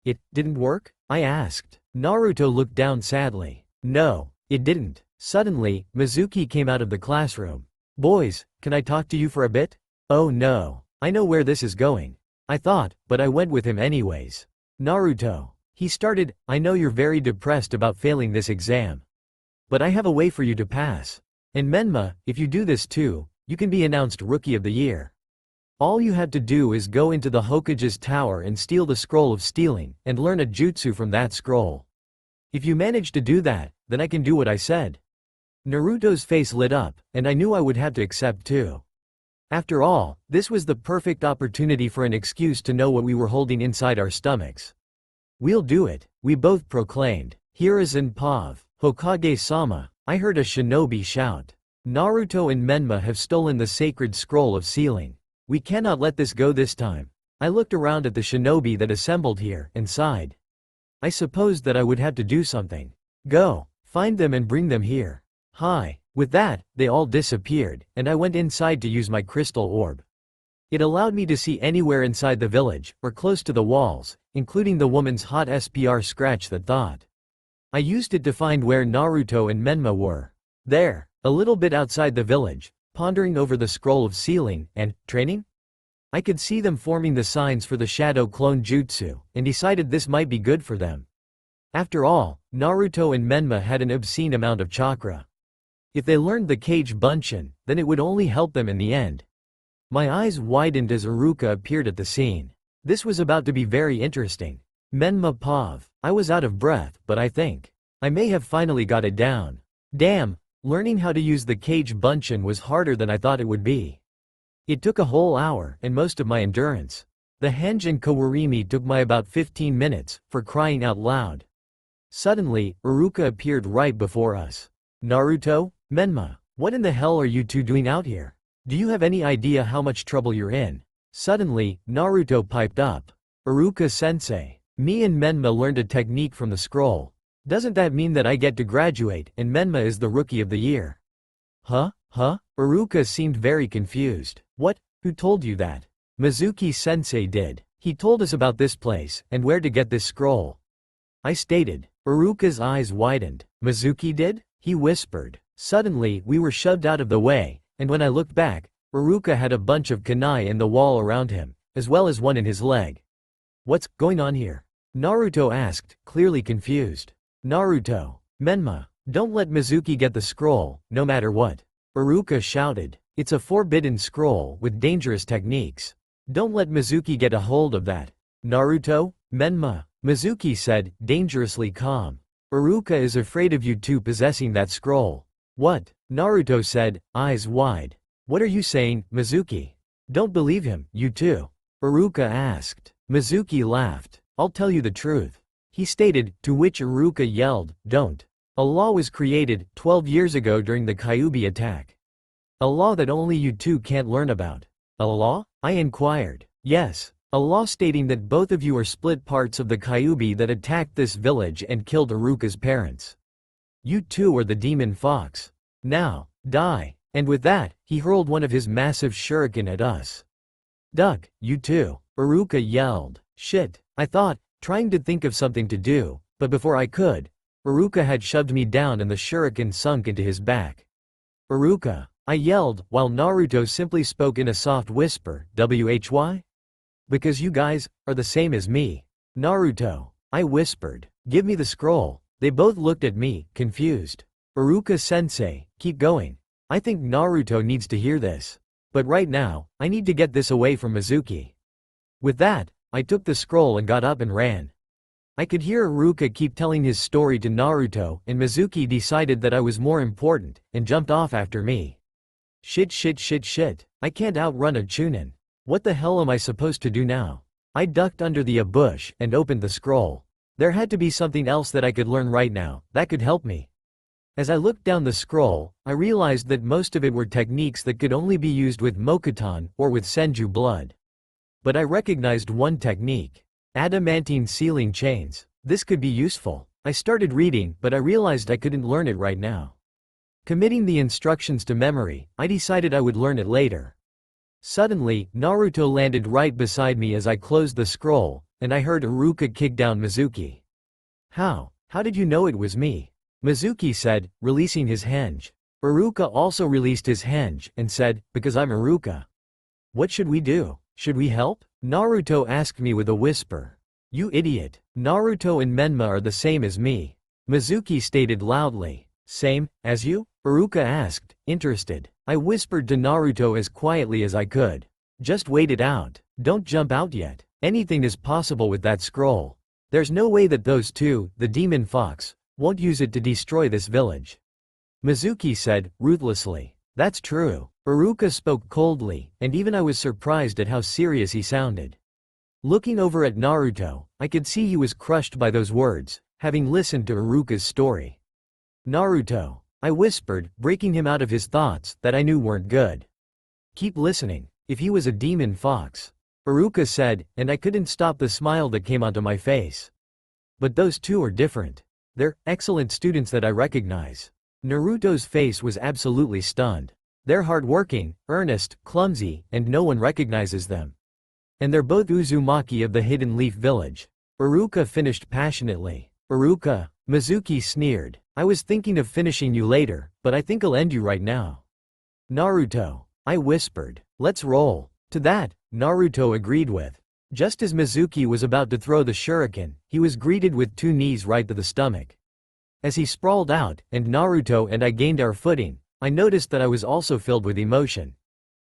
It didn't work? I asked. Naruto looked down sadly. No, it didn't. Suddenly, Mizuki came out of the classroom. Boys, can I talk to you for a bit? Oh no. I know where this is going. I thought, but I went with him anyways. Naruto. He started, I know you're very depressed about failing this exam. But I have a way for you to pass. And Menma, if you do this too, you can be announced Rookie of the Year. All you have to do is go into the Hokage's tower and steal the scroll of stealing, and learn a jutsu from that scroll. If you manage to do that, then I can do what I said. Naruto's face lit up, and I knew I would have to accept too. After all, this was the perfect opportunity for an excuse to know what we were holding inside our stomachs. We'll do it, we both proclaimed. Hiruzen Pav, Hokage-sama, I heard a shinobi shout. Naruto and Menma have stolen the sacred scroll of sealing. We cannot let this go this time. I looked around at the shinobi that assembled here, and sighed. I supposed that I would have to do something. Go, find them and bring them here. Hi. With that, they all disappeared, and I went inside to use my crystal orb. It allowed me to see anywhere inside the village, or close to the walls, including the woman's hot SPR scratch that thought. I used it to find where Naruto and Menma were. There, a little bit outside the village, pondering over the scroll of sealing, and training? I could see them forming the signs for the shadow clone jutsu, and decided this might be good for them. After all, Naruto and Menma had an obscene amount of chakra. If they learned the Kage Bunshin, then it would only help them in the end. My eyes widened as Iruka appeared at the scene. This was about to be very interesting. Menma Pav. I was out of breath, but I think I may have finally got it down. Damn, learning how to use the Kage Bunshin was harder than I thought it would be. It took a whole hour, and most of my endurance. The Hanjin Kawarimi took my about 15 minutes, for crying out loud. Suddenly, Iruka appeared right before us. Naruto? Menma, what in the hell are you two doing out here? Do you have any idea how much trouble you're in? Suddenly, Naruto piped up. Iruka-sensei, me and Menma learned a technique from the scroll. Doesn't that mean that I get to graduate, and Menma is the Rookie of the Year? Huh? Iruka seemed very confused. What? Who told you that? Mizuki-sensei did. He told us about this place, and where to get this scroll. I stated. Iruka's eyes widened. Mizuki did? He whispered. Suddenly, we were shoved out of the way, and when I looked back, Iruka had a bunch of kunai in the wall around him, as well as one in his leg. What's going on here? Naruto asked, clearly confused. Naruto. Menma, don't let Mizuki get the scroll, no matter what. Iruka shouted. It's a forbidden scroll with dangerous techniques. Don't let Mizuki get a hold of that. Naruto? Menma. Mizuki said, dangerously calm. Iruka is afraid of you two possessing that scroll. What? Naruto said, eyes wide. What are you saying, Mizuki? Don't believe him, you too. Iruka asked. Mizuki laughed. I'll tell you the truth. He stated, to which Iruka yelled, don't. A law was created, 12 years ago during the Kyuubi attack. A law that only you two can't learn about. A law? I inquired. Yes. A law stating that both of you are split parts of the Kyuubi that attacked this village and killed Iruka's parents. You two are the demon fox. Now, die. And with that, he hurled one of his massive shuriken at us. Duck, you two. Iruka yelled. Shit, I thought, trying to think of something to do, but before I could, Iruka had shoved me down and the shuriken sunk into his back. Iruka. I yelled, while Naruto simply spoke in a soft whisper, "Why? Because you guys are the same as me." "Naruto," I whispered. "Give me the scroll." They both looked at me, confused. "Iruka-sensei, keep going. I think Naruto needs to hear this. But right now, I need to get this away from Mizuki." With that, I took the scroll and got up and ran. I could hear Iruka keep telling his story to Naruto, and Mizuki decided that I was more important, and jumped off after me. Shit. I can't outrun a Chunin. What the hell am I supposed to do now? I ducked under the bush, and opened the scroll. There had to be something else that I could learn right now, that could help me. As I looked down the scroll, I realized that most of it were techniques that could only be used with Mokuton, or with Senju blood. But I recognized one technique. Adamantine sealing chains. This could be useful. I started reading, but I realized I couldn't learn it right now. Committing the instructions to memory, I decided I would learn it later. Suddenly, Naruto landed right beside me as I closed the scroll, and I heard Iruka kick down Mizuki. How did you know it was me?" Mizuki said, releasing his henge. Iruka also released his henge, and said, "Because I'm Iruka." "What should we do? Should we help?" Naruto asked me with a whisper. "You idiot. Naruto and Menma are the same as me," Mizuki stated loudly. "Same as you?" Iruka asked, interested. I whispered to Naruto as quietly as I could. "Just wait it out. Don't jump out yet. Anything is possible with that scroll. There's no way that those two, the demon fox, won't use it to destroy this village," Mizuki said, ruthlessly. "That's true." Iruka spoke coldly, and even I was surprised at how serious he sounded. Looking over at Naruto, I could see he was crushed by those words, having listened to Iruka's story. "Naruto," I whispered, breaking him out of his thoughts that I knew weren't good. "Keep listening. If he was a demon fox," Iruka said, and I couldn't stop the smile that came onto my face. "But those two are different. They're excellent students that I recognize." Naruto's face was absolutely stunned. "They're hardworking, earnest, clumsy, and no one recognizes them. And they're both Uzumaki of the Hidden Leaf Village," Iruka finished passionately. "Iruka," Mizuki sneered, "I was thinking of finishing you later, but I think I'll end you right now." "Naruto," I whispered, "let's roll." To that, Naruto agreed with. Just as Mizuki was about to throw the shuriken, he was greeted with two knees right to the stomach. As he sprawled out, and Naruto and I gained our footing, I noticed that I was also filled with emotion.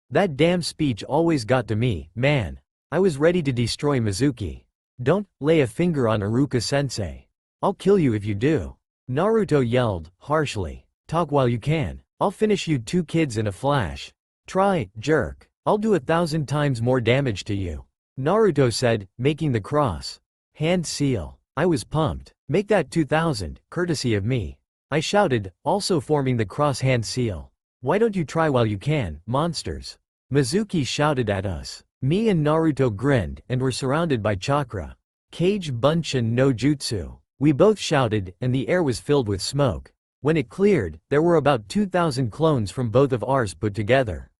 That damn speech always got to me, man. I was ready to destroy Mizuki. "Don't lay a finger on Iruka-sensei. I'll kill you if you do," Naruto yelled, harshly. "Talk while you can. I'll finish you two kids in a flash. Try, jerk. I'll do 1,000 times more damage to you," Naruto said, making the cross hand seal. I was pumped. "Make that 2,000, courtesy of me," I shouted, also forming the cross hand seal. "Why don't you try while you can, monsters?" Mizuki shouted at us. Me and Naruto grinned, and were surrounded by chakra. "Kage Bunshin no Jutsu," we both shouted, and the air was filled with smoke. When it cleared, there were about 2,000 clones from both of ours put together.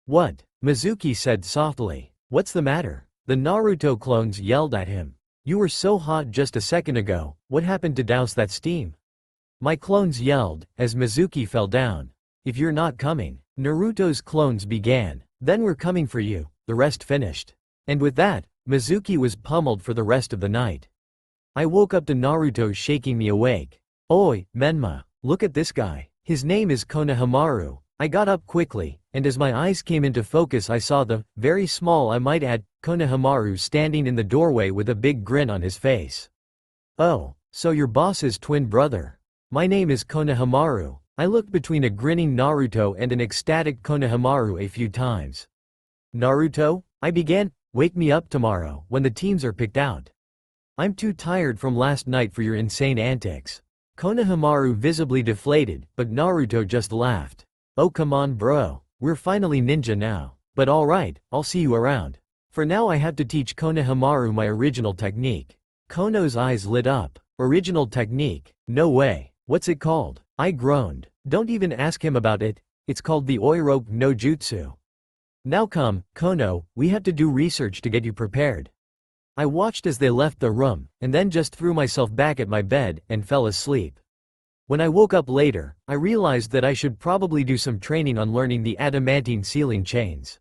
"What?" Mizuki said softly. "What's the matter?" The Naruto clones yelled at him. "You were so hot just a second ago, what happened to douse that steam?" My clones yelled, as Mizuki fell down. "If you're not coming," Naruto's clones began, "then we're coming for you," the rest finished. And with that, Mizuki was pummeled for the rest of the night. I woke up to Naruto shaking me awake. "Oi, Menma, look at this guy. His name is Konohamaru." I got up quickly, and as my eyes came into focus I saw the, very small I might add, Konohamaru standing in the doorway with a big grin on his face. "Oh, so your boss's twin brother. My name is Konohamaru." I looked between a grinning Naruto and an ecstatic Konohamaru a few times. "Naruto," I began, "wake me up tomorrow when the teams are picked out. I'm too tired from last night for your insane antics." Konohamaru visibly deflated, but Naruto just laughed. "Oh come on bro, we're finally ninja now. But alright, I'll see you around." For now I had to teach Konohamaru my original technique. Kono's eyes lit up. "Original technique? No way. What's it called?" I groaned. "Don't even ask him about it. It's called the Oiroke no Jutsu." "Now come, Kono, we have to do research to get you prepared." I watched as they left the room, and then just threw myself back at my bed, and fell asleep. When I woke up later, I realized that I should probably do some training on learning the adamantine sealing chains.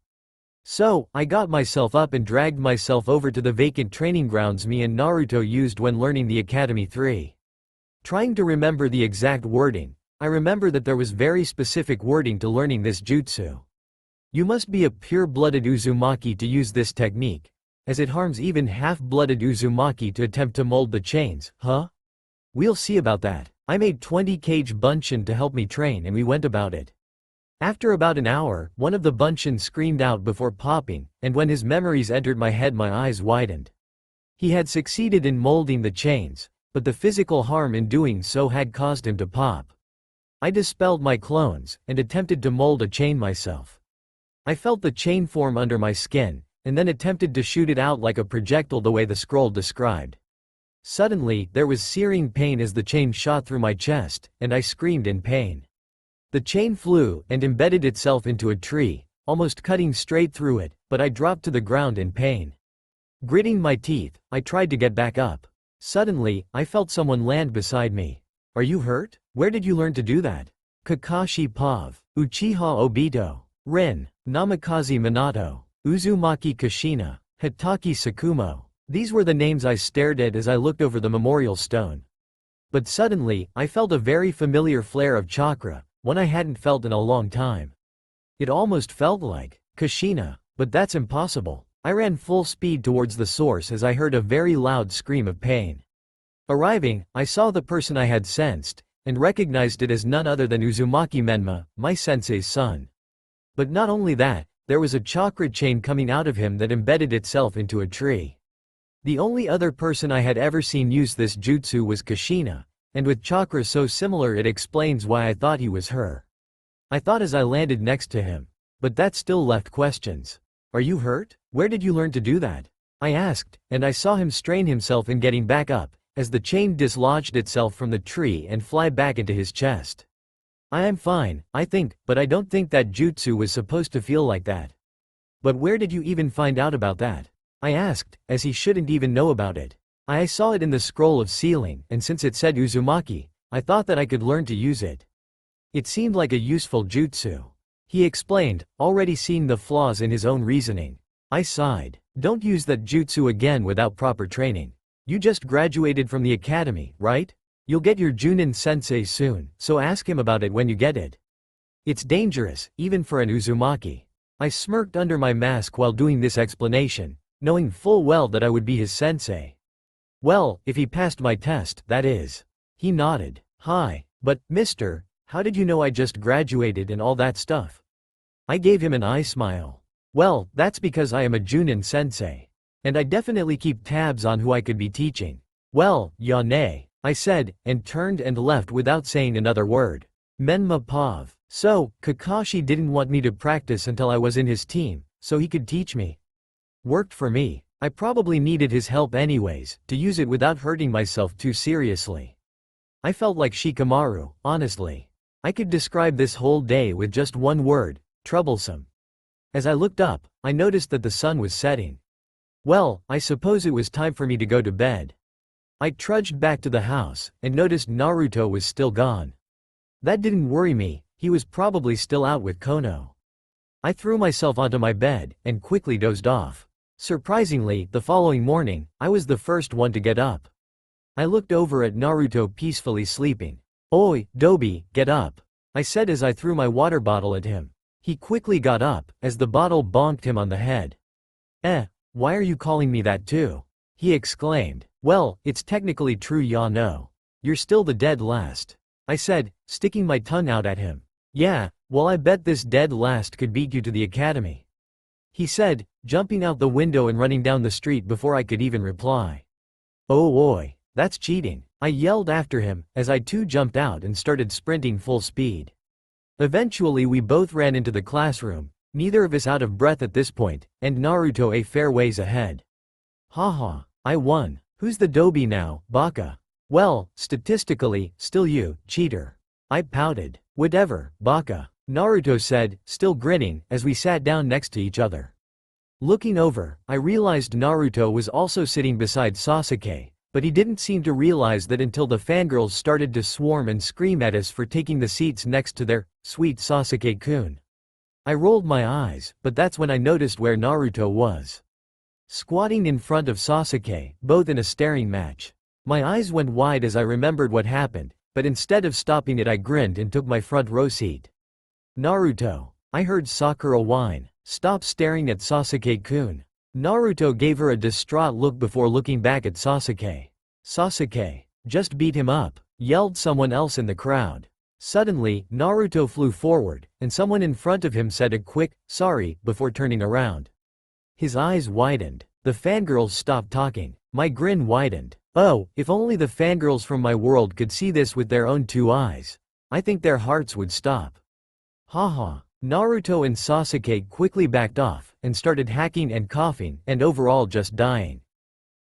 So, I got myself up and dragged myself over to the vacant training grounds me and Naruto used when learning the Academy 3. Trying to remember the exact wording, I remember that there was very specific wording to learning this jutsu. You must be a pure-blooded Uzumaki to use this technique, as it harms even half-blooded Uzumaki to attempt to mold the chains, huh? We'll see about that. I made 20 kg bunshin to help me train and we went about it. After about an hour, one of the bunshin screamed out before popping, and when his memories entered my head my eyes widened. He had succeeded in molding the chains, but the physical harm in doing so had caused him to pop. I dispelled my clones, and attempted to mold a chain myself. I felt the chain form under my skin, and then attempted to shoot it out like a projectile the way the scroll described. Suddenly, there was searing pain as the chain shot through my chest, and I screamed in pain. The chain flew and embedded itself into a tree, almost cutting straight through it, but I dropped to the ground in pain. Gritting my teeth, I tried to get back up. Suddenly, I felt someone land beside me. Are you hurt? Where did you learn to do that? Kakashi Pav, Uchiha Obito, Rin, Namikaze Minato, Uzumaki Kushina, Hitaki Sakumo. These were the names I stared at as I looked over the memorial stone. But suddenly, I felt a very familiar flare of chakra, one I hadn't felt in a long time. It almost felt like Kushina, but that's impossible. I ran full speed towards the source as I heard a very loud scream of pain. Arriving, I saw the person I had sensed, and recognized it as none other than Uzumaki Menma, my sensei's son. But not only that, there was a chakra chain coming out of him that embedded itself into a tree. The only other person I had ever seen use this jutsu was Kushina, and with chakra so similar it explains why I thought he was her. I thought as I landed next to him. But that still left questions. Are you hurt? Where did you learn to do that? I asked, and I saw him strain himself in getting back up, as the chain dislodged itself from the tree and fly back into his chest. I am fine, I think, but I don't think that jutsu was supposed to feel like that. But where did you even find out about that? I asked, as he shouldn't even know about it. I saw it in the scroll of sealing, and since it said Uzumaki, I thought that I could learn to use it. It seemed like a useful jutsu. He explained, already seeing the flaws in his own reasoning. I sighed. Don't use that jutsu again without proper training. You just graduated from the academy, right? You'll get your Junin sensei soon, so ask him about it when you get it. It's dangerous, even for an Uzumaki. I smirked under my mask while doing this explanation, knowing full well that I would be his sensei. Well, if he passed my test, that is. He nodded. Hi, but, mister, how did you know I just graduated and all that stuff? I gave him an eye smile. Well, that's because I am a Junin sensei. And I definitely keep tabs on who I could be teaching. Well, Yane, I said, and turned and left without saying another word. Menma Pav. So, Kakashi didn't want me to practice until I was in his team, so he could teach me. Worked for me. I probably needed his help anyways, to use it without hurting myself too seriously. I felt like Shikamaru, honestly. I could describe this whole day with just one word: troublesome. As I looked up, I noticed that the sun was setting. Well, I suppose it was time for me to go to bed. I trudged back to the house, and noticed Naruto was still gone. That didn't worry me, he was probably still out with Kono. I threw myself onto my bed, and quickly dozed off. Surprisingly, the following morning, I was the first one to get up. I looked over at Naruto peacefully sleeping. Oi, Dobi, get up, I said as I threw my water bottle at him. He quickly got up, as the bottle bonked him on the head. Why are you calling me that too? He exclaimed. Well, it's technically true, Yano. You're still the dead last, I said, sticking my tongue out at him. Yeah, well I bet this dead last could beat you to the academy, he said, jumping out the window and running down the street before I could even reply. Oh oi, that's cheating, I yelled after him, as I too jumped out and started sprinting full speed. Eventually we both ran into the classroom, neither of us out of breath at this point, and Naruto a fair ways ahead. Haha, I won. Who's the Dobi now, Baka? Well, statistically, still you, cheater. I pouted. Whatever, Baka, Naruto said, still grinning, as we sat down next to each other. Looking over, I realized Naruto was also sitting beside Sasuke, But he didn't seem to realize that until the fangirls started to swarm and scream at us for taking the seats next to their sweet Sasuke-kun. I rolled my eyes, but that's when I noticed where Naruto was. Squatting in front of Sasuke, both in a staring match. My eyes went wide as I remembered what happened, but instead of stopping it I grinned and took my front row seat. Naruto. I heard Sakura whine, "Stop staring at Sasuke-kun." Naruto gave her a distraught look before looking back at Sasuke. "Sasuke, just beat him up," yelled someone else in the crowd. Suddenly, Naruto flew forward, and someone in front of him said a quick, "Sorry," before turning around. His eyes widened. The fangirls stopped talking. My grin widened. Oh, if only the fangirls from my world could see this with their own two eyes. I think their hearts would stop. Haha. Naruto and Sasuke quickly backed off, and started hacking and coughing, and overall just dying.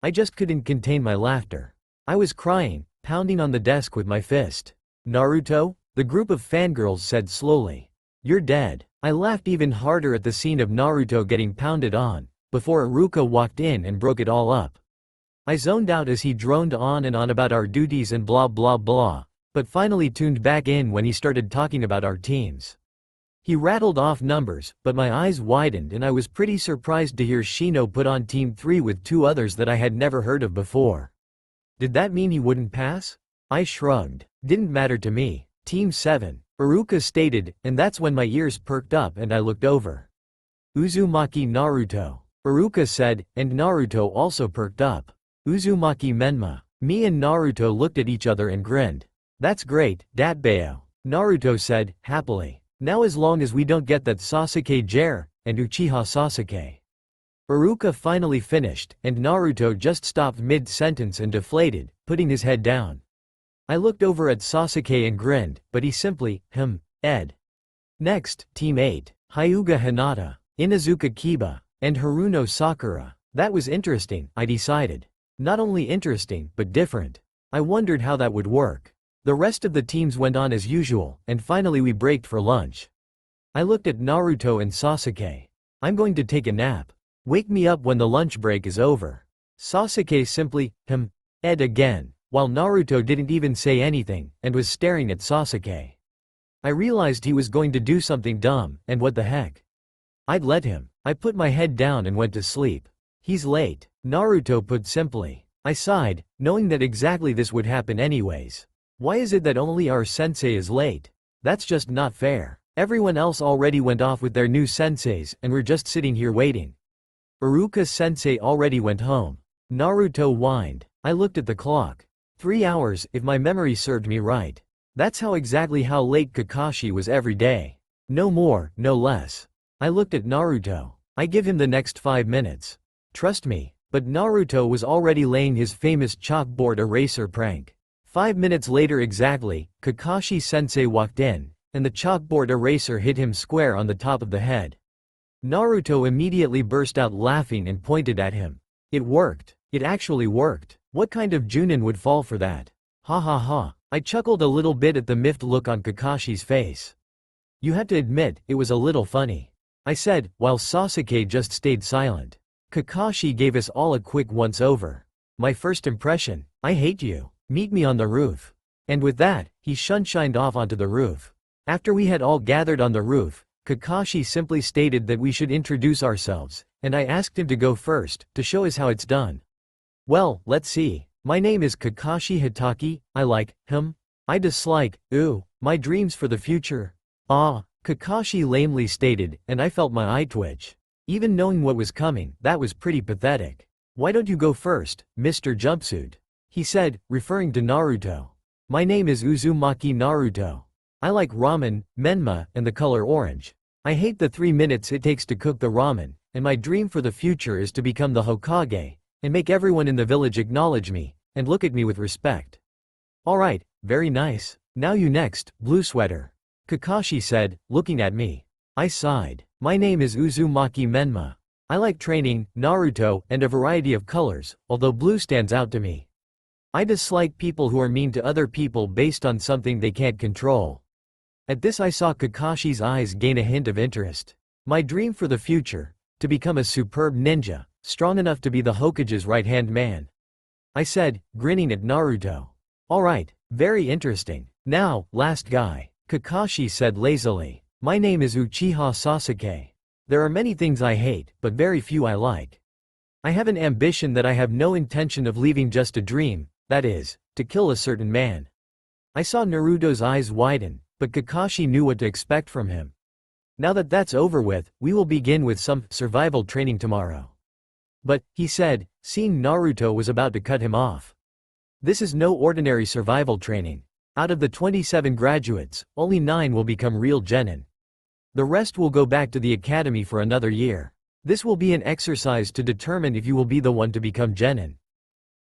I just couldn't contain my laughter. I was crying, pounding on the desk with my fist. "Naruto?" the group of fangirls said slowly. "You're dead." I laughed even harder at the scene of Naruto getting pounded on, before Iruka walked in and broke it all up. I zoned out as he droned on and on about our duties and blah blah blah, but finally tuned back in when he started talking about our teams. He rattled off numbers, but my eyes widened and I was pretty surprised to hear Shino put on Team 3 with two others that I had never heard of before. Did that mean he wouldn't pass? I shrugged. Didn't matter to me. Team 7, Iruka stated, and that's when my ears perked up and I looked over. Uzumaki Naruto, Iruka said, and Naruto also perked up. Uzumaki Menma. Me and Naruto looked at each other and grinned. "That's great, Datbeo," Naruto said, happily. "Now as long as we don't get that Sasuke Jair, and Uchiha Sasuke." Iruka finally finished, and Naruto just stopped mid-sentence and deflated, putting his head down. I looked over at Sasuke and grinned, but he simply, ed. Next, Team 8, Hyuga Hinata, Inuzuka Kiba, and Haruno Sakura. That was interesting, I decided. Not only interesting, but different. I wondered how that would work. The rest of the teams went on as usual, and finally we braked for lunch. I looked at Naruto and Sasuke. "I'm going to take a nap. Wake me up when the lunch break is over." Sasuke simply, ed again, while Naruto didn't even say anything, and was staring at Sasuke. I realized he was going to do something dumb, and what the heck. I'd let him. I put my head down and went to sleep. "He's late," Naruto put simply. I sighed, knowing that exactly this would happen anyways. Why is it that only our sensei is late? That's just not fair. Everyone else already went off with their new senseis, and we're just sitting here waiting. Iruka sensei already went home. Naruto whined. I looked at the clock. 3 hours, if my memory served me right. That's exactly how late Kakashi was every day. No more, no less. I looked at Naruto. I give him the next 5 minutes. Trust me. But Naruto was already laying his famous chalkboard eraser prank. 5 minutes later exactly, Kakashi sensei walked in, and the chalkboard eraser hit him square on the top of the head. Naruto immediately burst out laughing and pointed at him. It worked. It actually worked. What kind of Junin would fall for that? Ha ha ha. I chuckled a little bit at the miffed look on Kakashi's face. You had to admit, it was a little funny. I said, while Sasuke just stayed silent. Kakashi gave us all a quick once-over. My first impression, I hate you. Meet me on the roof. And with that, he shunshined off onto the roof. After we had all gathered on the roof, Kakashi simply stated that we should introduce ourselves, and I asked him to go first, to show us how it's done. Well, let's see. My name is Kakashi Hitaki, I like, I dislike, my dreams for the future. Kakashi lamely stated, and I felt my eye twitch. Even knowing what was coming, that was pretty pathetic. Why don't you go first, Mr. Jumpsuit? He said, referring to Naruto. My name is Uzumaki Naruto. I like ramen, menma, and the color orange. I hate the 3 minutes it takes to cook the ramen, and my dream for the future is to become the Hokage, and make everyone in the village acknowledge me, and look at me with respect. Alright, very nice. Now you next, blue sweater. Kakashi said, looking at me. I sighed. My name is Uzumaki Menma. I like training, Naruto, and a variety of colors, although blue stands out to me. I dislike people who are mean to other people based on something they can't control. At this I saw Kakashi's eyes gain a hint of interest. My dream for the future, to become a superb ninja, strong enough to be the Hokage's right-hand man. I said, grinning at Naruto. Alright, very interesting. Now, last guy. Kakashi said lazily. My name is Uchiha Sasuke. There are many things I hate, but very few I like. I have an ambition that I have no intention of leaving, just a dream, that is, to kill a certain man. I saw Naruto's eyes widen, but Kakashi knew what to expect from him. Now that that's over with, we will begin with some survival training tomorrow. But, he said, seeing Naruto was about to cut him off. This is no ordinary survival training. Out of the 27 graduates, only 9 will become real genin. The rest will go back to the academy for another year. This will be an exercise to determine if you will be the one to become genin.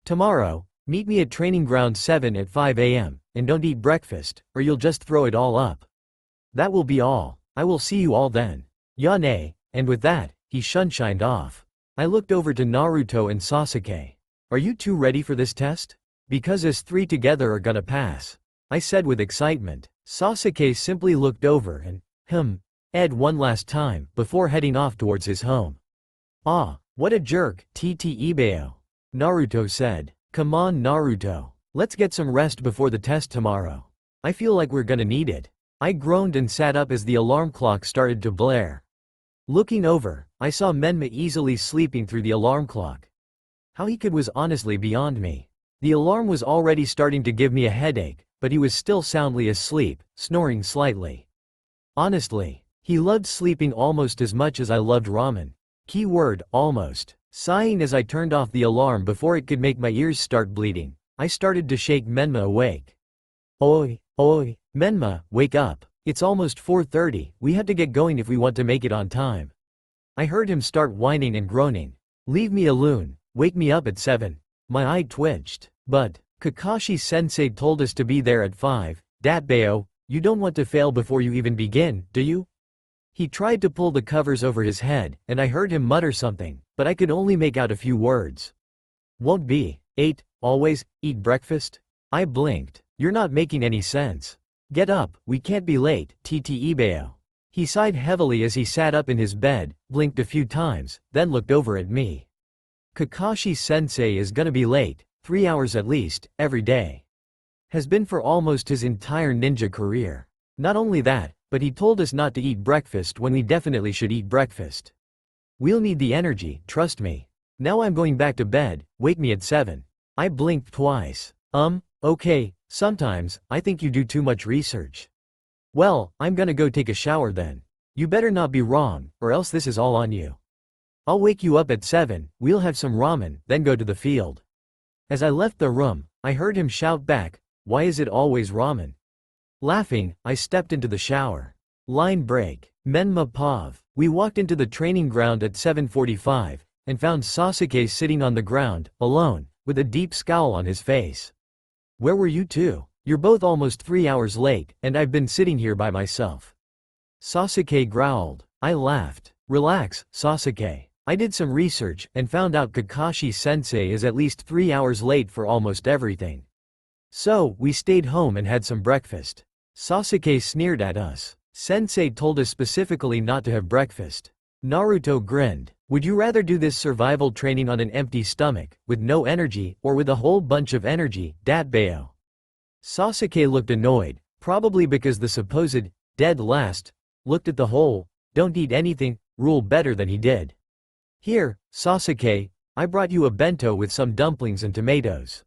Tomorrow, meet me at Training Ground 7 at 5 a.m., and don't eat breakfast, or you'll just throw it all up. That will be all. I will see you all then. Yane, and with that, he shunshined off. I looked over to Naruto and Sasuke. Are you two ready for this test? Because us 3 together are gonna pass. I said with excitement. Sasuke simply looked over and, Ed one last time, before heading off towards his home. Ah, what a jerk, Ibeo. Naruto said. Come on Naruto. Let's get some rest before the test tomorrow. I feel like we're gonna need it. I groaned and sat up as the alarm clock started to blare. Looking over, I saw Menma easily sleeping through the alarm clock. How he could was honestly beyond me. The alarm was already starting to give me a headache, but he was still soundly asleep, snoring slightly. Honestly, he loved sleeping almost as much as I loved ramen. Keyword, almost. Sighing as I turned off the alarm before it could make my ears start bleeding, I started to shake Menma awake. Oi, Menma, wake up. It's almost 4:30, we had to get going if we want to make it on time. I heard him start whining and groaning. Leave me alone, wake me up at 7. My eye twitched. But, Kakashi-sensei told us to be there at 5, Datbeo, you don't want to fail before you even begin, do you? He tried to pull the covers over his head, and I heard him mutter something, but I could only make out a few words. Won't be, 8, always, eat breakfast? I blinked. You're not making any sense. Get up, we can't be late, Ibeo. He sighed heavily as he sat up in his bed, blinked a few times, then looked over at me. Kakashi-sensei is gonna be late, 3 hours at least, every day. Has been for almost his entire ninja career. Not only that, but he told us not to eat breakfast when we definitely should eat breakfast. We'll need the energy, trust me. Now I'm going back to bed, wake me at 7. I blinked twice. Okay, sometimes, I think you do too much research. Well, I'm gonna go take a shower then. You better not be wrong, or else this is all on you. I'll wake you up at 7, we'll have some ramen, then go to the field. As I left the room, I heard him shout back, why is it always ramen? Laughing, I stepped into the shower. Line break. Menma Pav. We walked into the training ground at 7:45, and found Sasuke sitting on the ground, alone, with a deep scowl on his face. Where were you two? You're both almost 3 hours late, and I've been sitting here by myself. Sasuke growled. I laughed. Relax, Sasuke. I did some research, and found out Kakashi-sensei is at least 3 hours late for almost everything. So, we stayed home and had some breakfast. Sasuke sneered at us. Sensei told us specifically not to have breakfast. Naruto grinned. Would you rather do this survival training on an empty stomach, with no energy, or with a whole bunch of energy, Datbeo? Sasuke looked annoyed, probably because the supposed, dead last, looked at the whole, don't eat anything, rule better than he did. Here, Sasuke, I brought you a bento with some dumplings and tomatoes.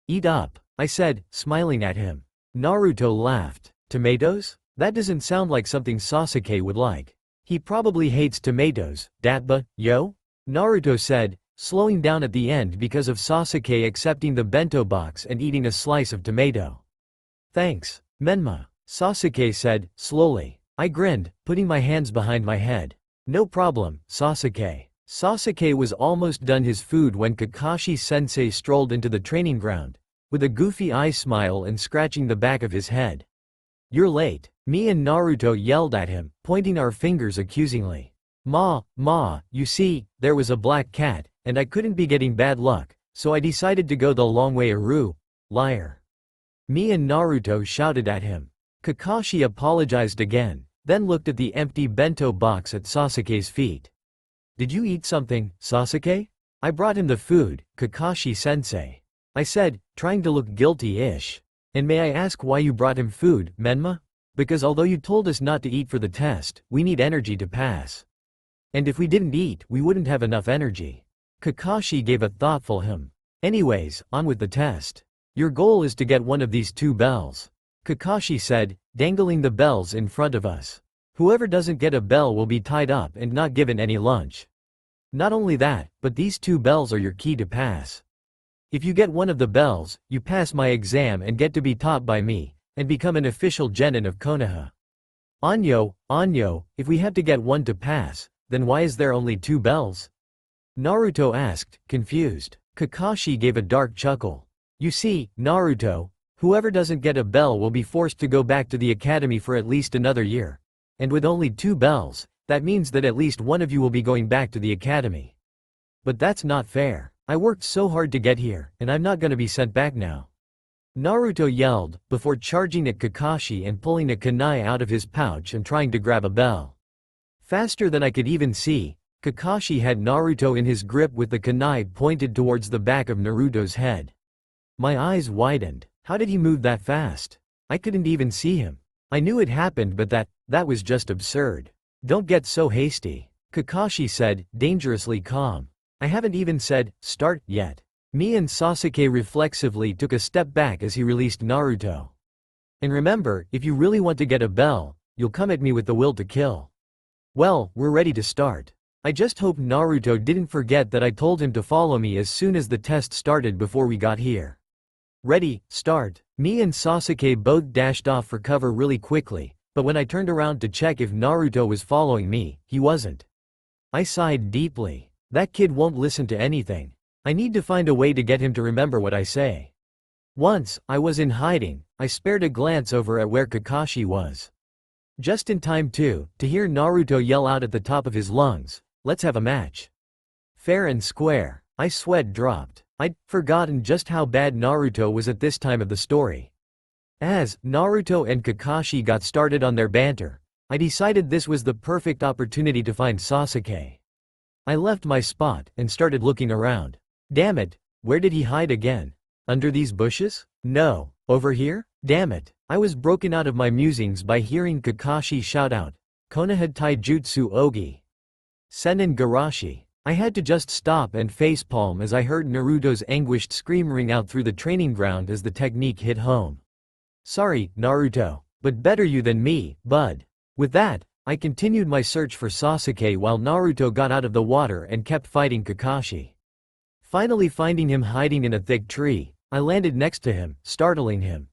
Eat up, I said, smiling at him. Naruto laughed. Tomatoes? That doesn't sound like something Sasuke would like. He probably hates tomatoes, Datba, yo? Naruto said, slowing down at the end because of Sasuke accepting the bento box and eating a slice of tomato. Thanks, Menma, Sasuke said, slowly. I grinned, putting my hands behind my head. No problem, Sasuke. Sasuke was almost done his food when Kakashi-sensei strolled into the training ground, with a goofy eye smile and scratching the back of his head. You're late. Me and Naruto yelled at him, pointing our fingers accusingly. Ma, you see, there was a black cat, and I couldn't be getting bad luck, so I decided to go the long way. Liar. Me and Naruto shouted at him. Kakashi apologized again, then looked at the empty bento box at Sasuke's feet. Did you eat something, Sasuke? I brought him the food, Kakashi-sensei. I said, trying to look guilty-ish. And may I ask why you brought him food, Menma? Because although you told us not to eat for the test, we need energy to pass. And if we didn't eat, we wouldn't have enough energy. Kakashi gave a thoughtful hum. Anyways, on with the test. Your goal is to get one of these 2 bells. Kakashi said, dangling the bells in front of us. Whoever doesn't get a bell will be tied up and not given any lunch. Not only that, but these 2 bells are your key to pass. If you get one of the bells, you pass my exam and get to be taught by me, and become an official genin of Konoha. Anyo, if we have to get one to pass, then why is there only 2 bells? Naruto asked, confused. Kakashi gave a dark chuckle. You see, Naruto, whoever doesn't get a bell will be forced to go back to the academy for at least another year. And with only 2 bells, that means that at least one of you will be going back to the academy. But that's not fair. I worked so hard to get here, and I'm not gonna be sent back now. Naruto yelled, before charging at Kakashi and pulling a kunai out of his pouch and trying to grab a bell. Faster than I could even see, Kakashi had Naruto in his grip with the kunai pointed towards the back of Naruto's head. My eyes widened. How did he move that fast? I couldn't even see him. I knew it happened, but that was just absurd. Don't get so hasty, Kakashi said, dangerously calm. I haven't even said, start, yet. Me and Sasuke reflexively took a step back as he released Naruto. And remember, if you really want to get a bell, you'll come at me with the will to kill. Well, we're ready to start. I just hope Naruto didn't forget that I told him to follow me as soon as the test started before we got here. Ready, start. Me and Sasuke both dashed off for cover really quickly, but when I turned around to check if Naruto was following me, he wasn't. I sighed deeply. That kid won't listen to anything. I need to find a way to get him to remember what I say. Once, I was in hiding, I spared a glance over at where Kakashi was. Just in time to hear Naruto yell out at the top of his lungs, let's have a match. Fair and square. I sweat dropped. I'd forgotten just how bad Naruto was at this time of the story. As Naruto and Kakashi got started on their banter, I decided this was the perfect opportunity to find Sasuke. I left my spot and started looking around. Damn it, where did he hide again? Under these bushes? No, over here? Damn it, I was broken out of my musings by hearing Kakashi shout out, Konoha Taijutsu Ogi. Senin Garashi. I had to just stop and facepalm as I heard Naruto's anguished scream ring out through the training ground as the technique hit home. Sorry, Naruto, but better you than me, bud. With that, I continued my search for Sasuke while Naruto got out of the water and kept fighting Kakashi. Finally finding him hiding in a thick tree, I landed next to him, startling him.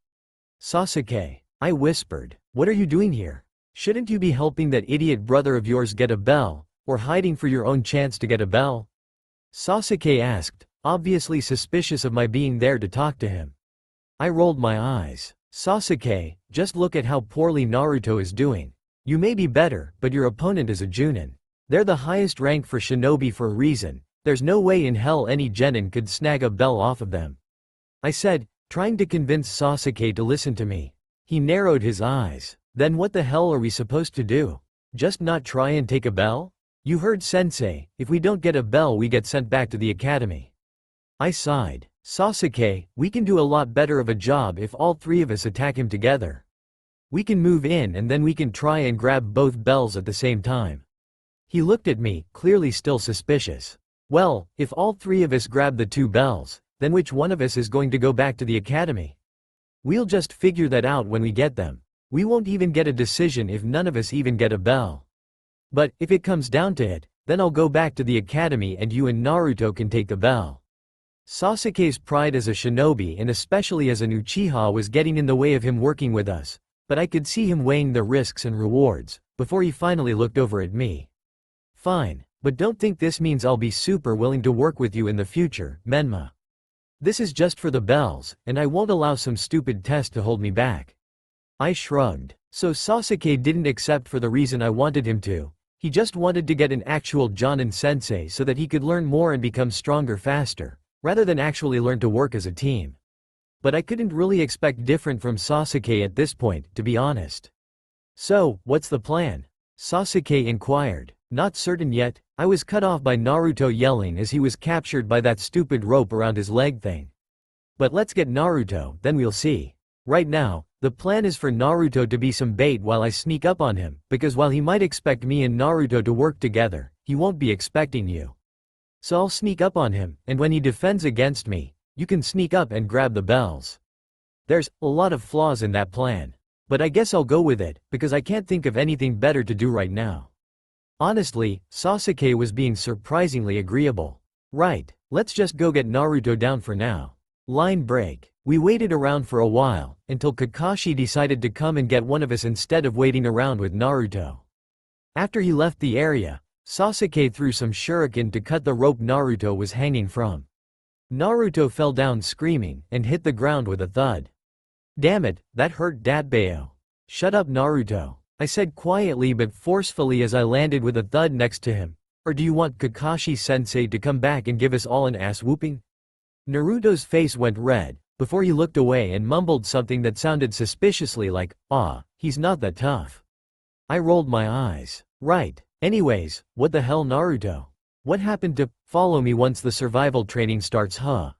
Sasuke, I whispered, what are you doing here? Shouldn't you be helping that idiot brother of yours get a bell, or hiding for your own chance to get a bell? Sasuke asked, obviously suspicious of my being there to talk to him. I rolled my eyes. Sasuke, just look at how poorly Naruto is doing. You may be better, but your opponent is a Junin. They're the highest rank for shinobi for a reason. There's no way in hell any genin could snag a bell off of them. I said, trying to convince Sasuke to listen to me. He narrowed his eyes. Then what the hell are we supposed to do? Just not try and take a bell? You heard sensei, if we don't get a bell we get sent back to the academy. I sighed. Sasuke, we can do a lot better of a job if all 3 of us attack him together. We can move in and then we can try and grab both bells at the same time. He looked at me, clearly still suspicious. Well, if all 3 of us grab the 2 bells, then which one of us is going to go back to the academy? We'll just figure that out when we get them. We won't even get a decision if none of us even get a bell. But, if it comes down to it, then I'll go back to the academy and you and Naruto can take the bell. Sasuke's pride as a shinobi and especially as an Uchiha was getting in the way of him working with us, but I could see him weighing the risks and rewards, before he finally looked over at me. Fine, but don't think this means I'll be super willing to work with you in the future, Menma. This is just for the bells, and I won't allow some stupid test to hold me back. I shrugged. So Sasuke didn't accept for the reason I wanted him to. He just wanted to get an actual Jonin sensei so that he could learn more and become stronger faster, rather than actually learn to work as a team. But I couldn't really expect different from Sasuke at this point, to be honest. So, what's the plan? Sasuke inquired. Not certain yet. I was cut off by Naruto yelling as he was captured by that stupid rope around his leg thing. But let's get Naruto, then we'll see. Right now, the plan is for Naruto to be some bait while I sneak up on him, because while he might expect me and Naruto to work together, he won't be expecting you. So I'll sneak up on him, and when he defends against me, you can sneak up and grab the bells. There's a lot of flaws in that plan. But I guess I'll go with it, because I can't think of anything better to do right now. Honestly, Sasuke was being surprisingly agreeable. Right, let's just go get Naruto down for now. Line break. We waited around for a while, until Kakashi decided to come and get one of us instead of waiting around with Naruto. After he left the area, Sasuke threw some shuriken to cut the rope Naruto was hanging from. Naruto fell down screaming, and hit the ground with a thud. Damn it, that hurt Datbeo. Shut up Naruto, I said quietly but forcefully as I landed with a thud next to him. Or do you want Kakashi-sensei to come back and give us all an ass-whooping? Naruto's face went red, before he looked away and mumbled something that sounded suspiciously like, he's not that tough. I rolled my eyes. Right. Anyways, what the hell Naruto? What happened to, follow me once the survival training starts huh?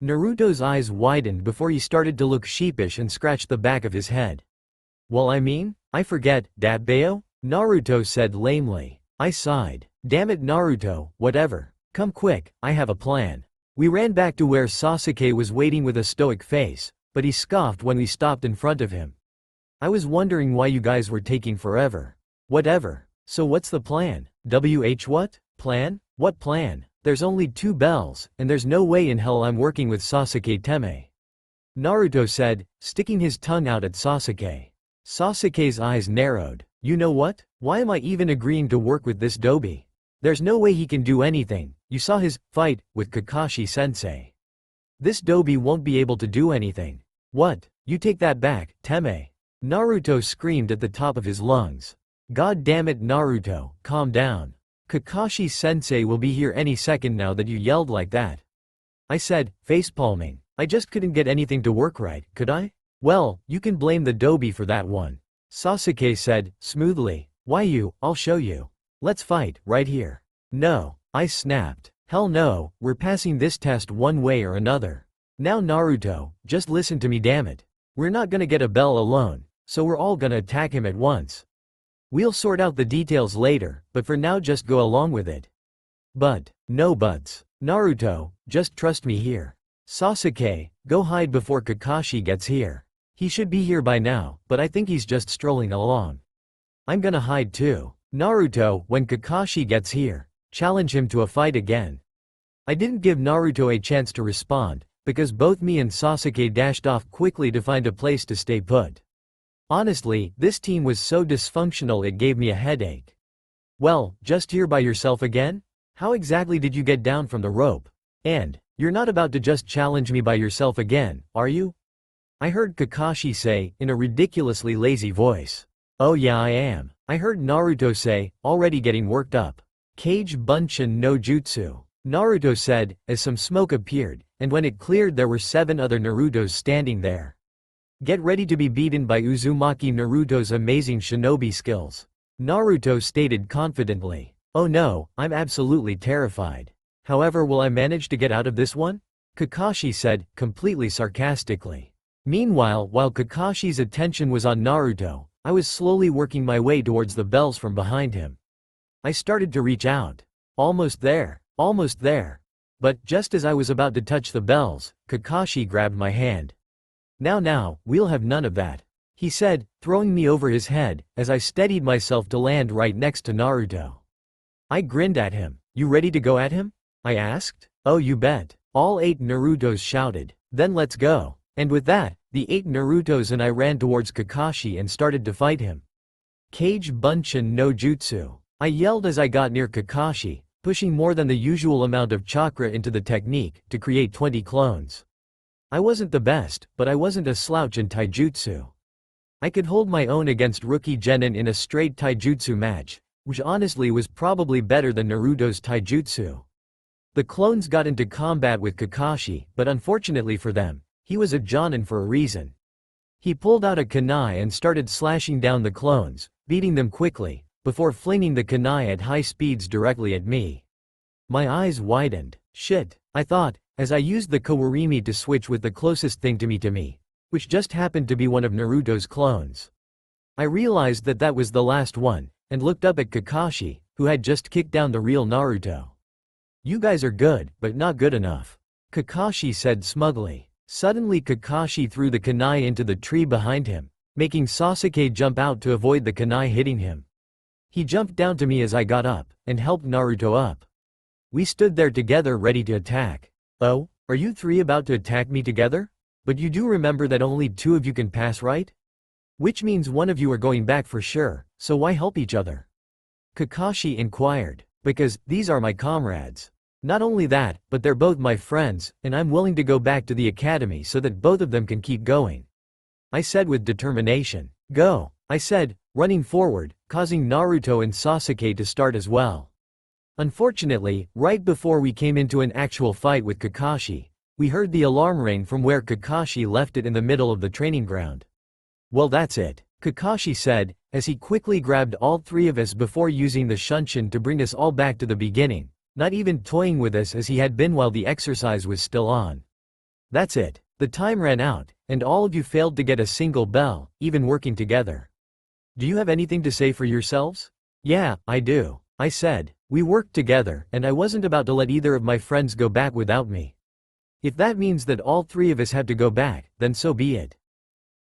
Naruto's eyes widened before he started to look sheepish and scratched the back of his head. Well I forget, Datbeo? Naruto said lamely. I sighed. Damn it Naruto, whatever. Come quick, I have a plan. We ran back to where Sasuke was waiting with a stoic face, but he scoffed when we stopped in front of him. I was wondering why you guys were taking forever. Whatever. So what's the plan? What? Plan? What plan? There's only 2 bells, and there's no way in hell I'm working with Sasuke Teme. Naruto said, sticking his tongue out at Sasuke. Sasuke's eyes narrowed. You know what? Why am I even agreeing to work with this dobe? There's no way he can do anything. You saw his fight with Kakashi-sensei. This dobe won't be able to do anything. What? You take that back, Teme. Naruto screamed at the top of his lungs. God damn it Naruto, calm down. Kakashi-sensei will be here any second now that you yelled like that. I said, facepalming. I just couldn't get anything to work right, could I? Well, you can blame the dobe for that one. Sasuke said, smoothly. Why you? I'll show you. Let's fight, right here. No. I snapped. Hell no, we're passing this test one way or another. Now Naruto, just listen to me damn it. We're not gonna get a bell alone, so we're all gonna attack him at once. We'll sort out the details later, but for now just go along with it. But, no buts. Naruto, just trust me here. Sasuke, go hide before Kakashi gets here. He should be here by now, but I think he's just strolling along. I'm gonna hide too. Naruto, when Kakashi gets here, challenge him to a fight again. I didn't give Naruto a chance to respond, because both me and Sasuke dashed off quickly to find a place to stay put. Honestly, this team was so dysfunctional it gave me a headache. Well, just here by yourself again? How exactly did you get down from the rope? And, you're not about to just challenge me by yourself again, are you? I heard Kakashi say, in a ridiculously lazy voice. Oh yeah I am. I heard Naruto say, already getting worked up. Kage Bunshin no Jutsu. Naruto said, as some smoke appeared, and when it cleared there were 7 other Narutos standing there. Get ready to be beaten by Uzumaki Naruto's amazing shinobi skills. Naruto stated confidently. Oh no, I'm absolutely terrified. However, will I manage to get out of this one? Kakashi said, completely sarcastically. Meanwhile, while Kakashi's attention was on Naruto, I was slowly working my way towards the bells from behind him. I started to reach out. Almost there. Almost there. But, just as I was about to touch the bells, Kakashi grabbed my hand. Now, we'll have none of that, he said, throwing me over his head, as I steadied myself to land right next to Naruto. I grinned at him. You ready to go at him? I asked. Oh you bet. All 8 Narutos shouted. Then let's go. And with that, the 8 Narutos and I ran towards Kakashi and started to fight him. Kage Bunshin no Jutsu. I yelled as I got near Kakashi, pushing more than the usual amount of chakra into the technique, to create 20 clones. I wasn't the best, but I wasn't a slouch in taijutsu. I could hold my own against rookie Genin in a straight taijutsu match, which honestly was probably better than Naruto's taijutsu. The clones got into combat with Kakashi, but unfortunately for them, he was a Jonin for a reason. He pulled out a kunai and started slashing down the clones, beating them quickly, before flinging the kunai at high speeds directly at me. My eyes widened. Shit, I thought, as I used the Kawarimi to switch with the closest thing to me, which just happened to be one of Naruto's clones. I realized that that was the last one, and looked up at Kakashi, who had just kicked down the real Naruto. "You guys are good, but not good enough," Kakashi said smugly. Suddenly Kakashi threw the kunai into the tree behind him, making Sasuke jump out to avoid the kunai hitting him. He jumped down to me as I got up, and helped Naruto up. We stood there together ready to attack. "Oh, are you three about to attack me together? But you do remember that only two of you can pass, right? Which means one of you are going back for sure, so why help each other?" Kakashi inquired. "Because, these are my comrades. Not only that, but they're both my friends, and I'm willing to go back to the academy so that both of them can keep going," I said with determination. "Go," I said, running forward, causing Naruto and Sasuke to start as well. Unfortunately, right before we came into an actual fight with Kakashi, we heard the alarm ring from where Kakashi left it in the middle of the training ground. "Well, that's it," Kakashi said, as he quickly grabbed all three of us before using the Shunshin to bring us all back to the beginning, not even toying with us as he had been while the exercise was still on. "That's it. The time ran out, and all of you failed to get a single bell, even working together. Do you have anything to say for yourselves?" "Yeah, I do," I said. "We worked together, and I wasn't about to let either of my friends go back without me. If that means that all three of us have to go back, then so be it,"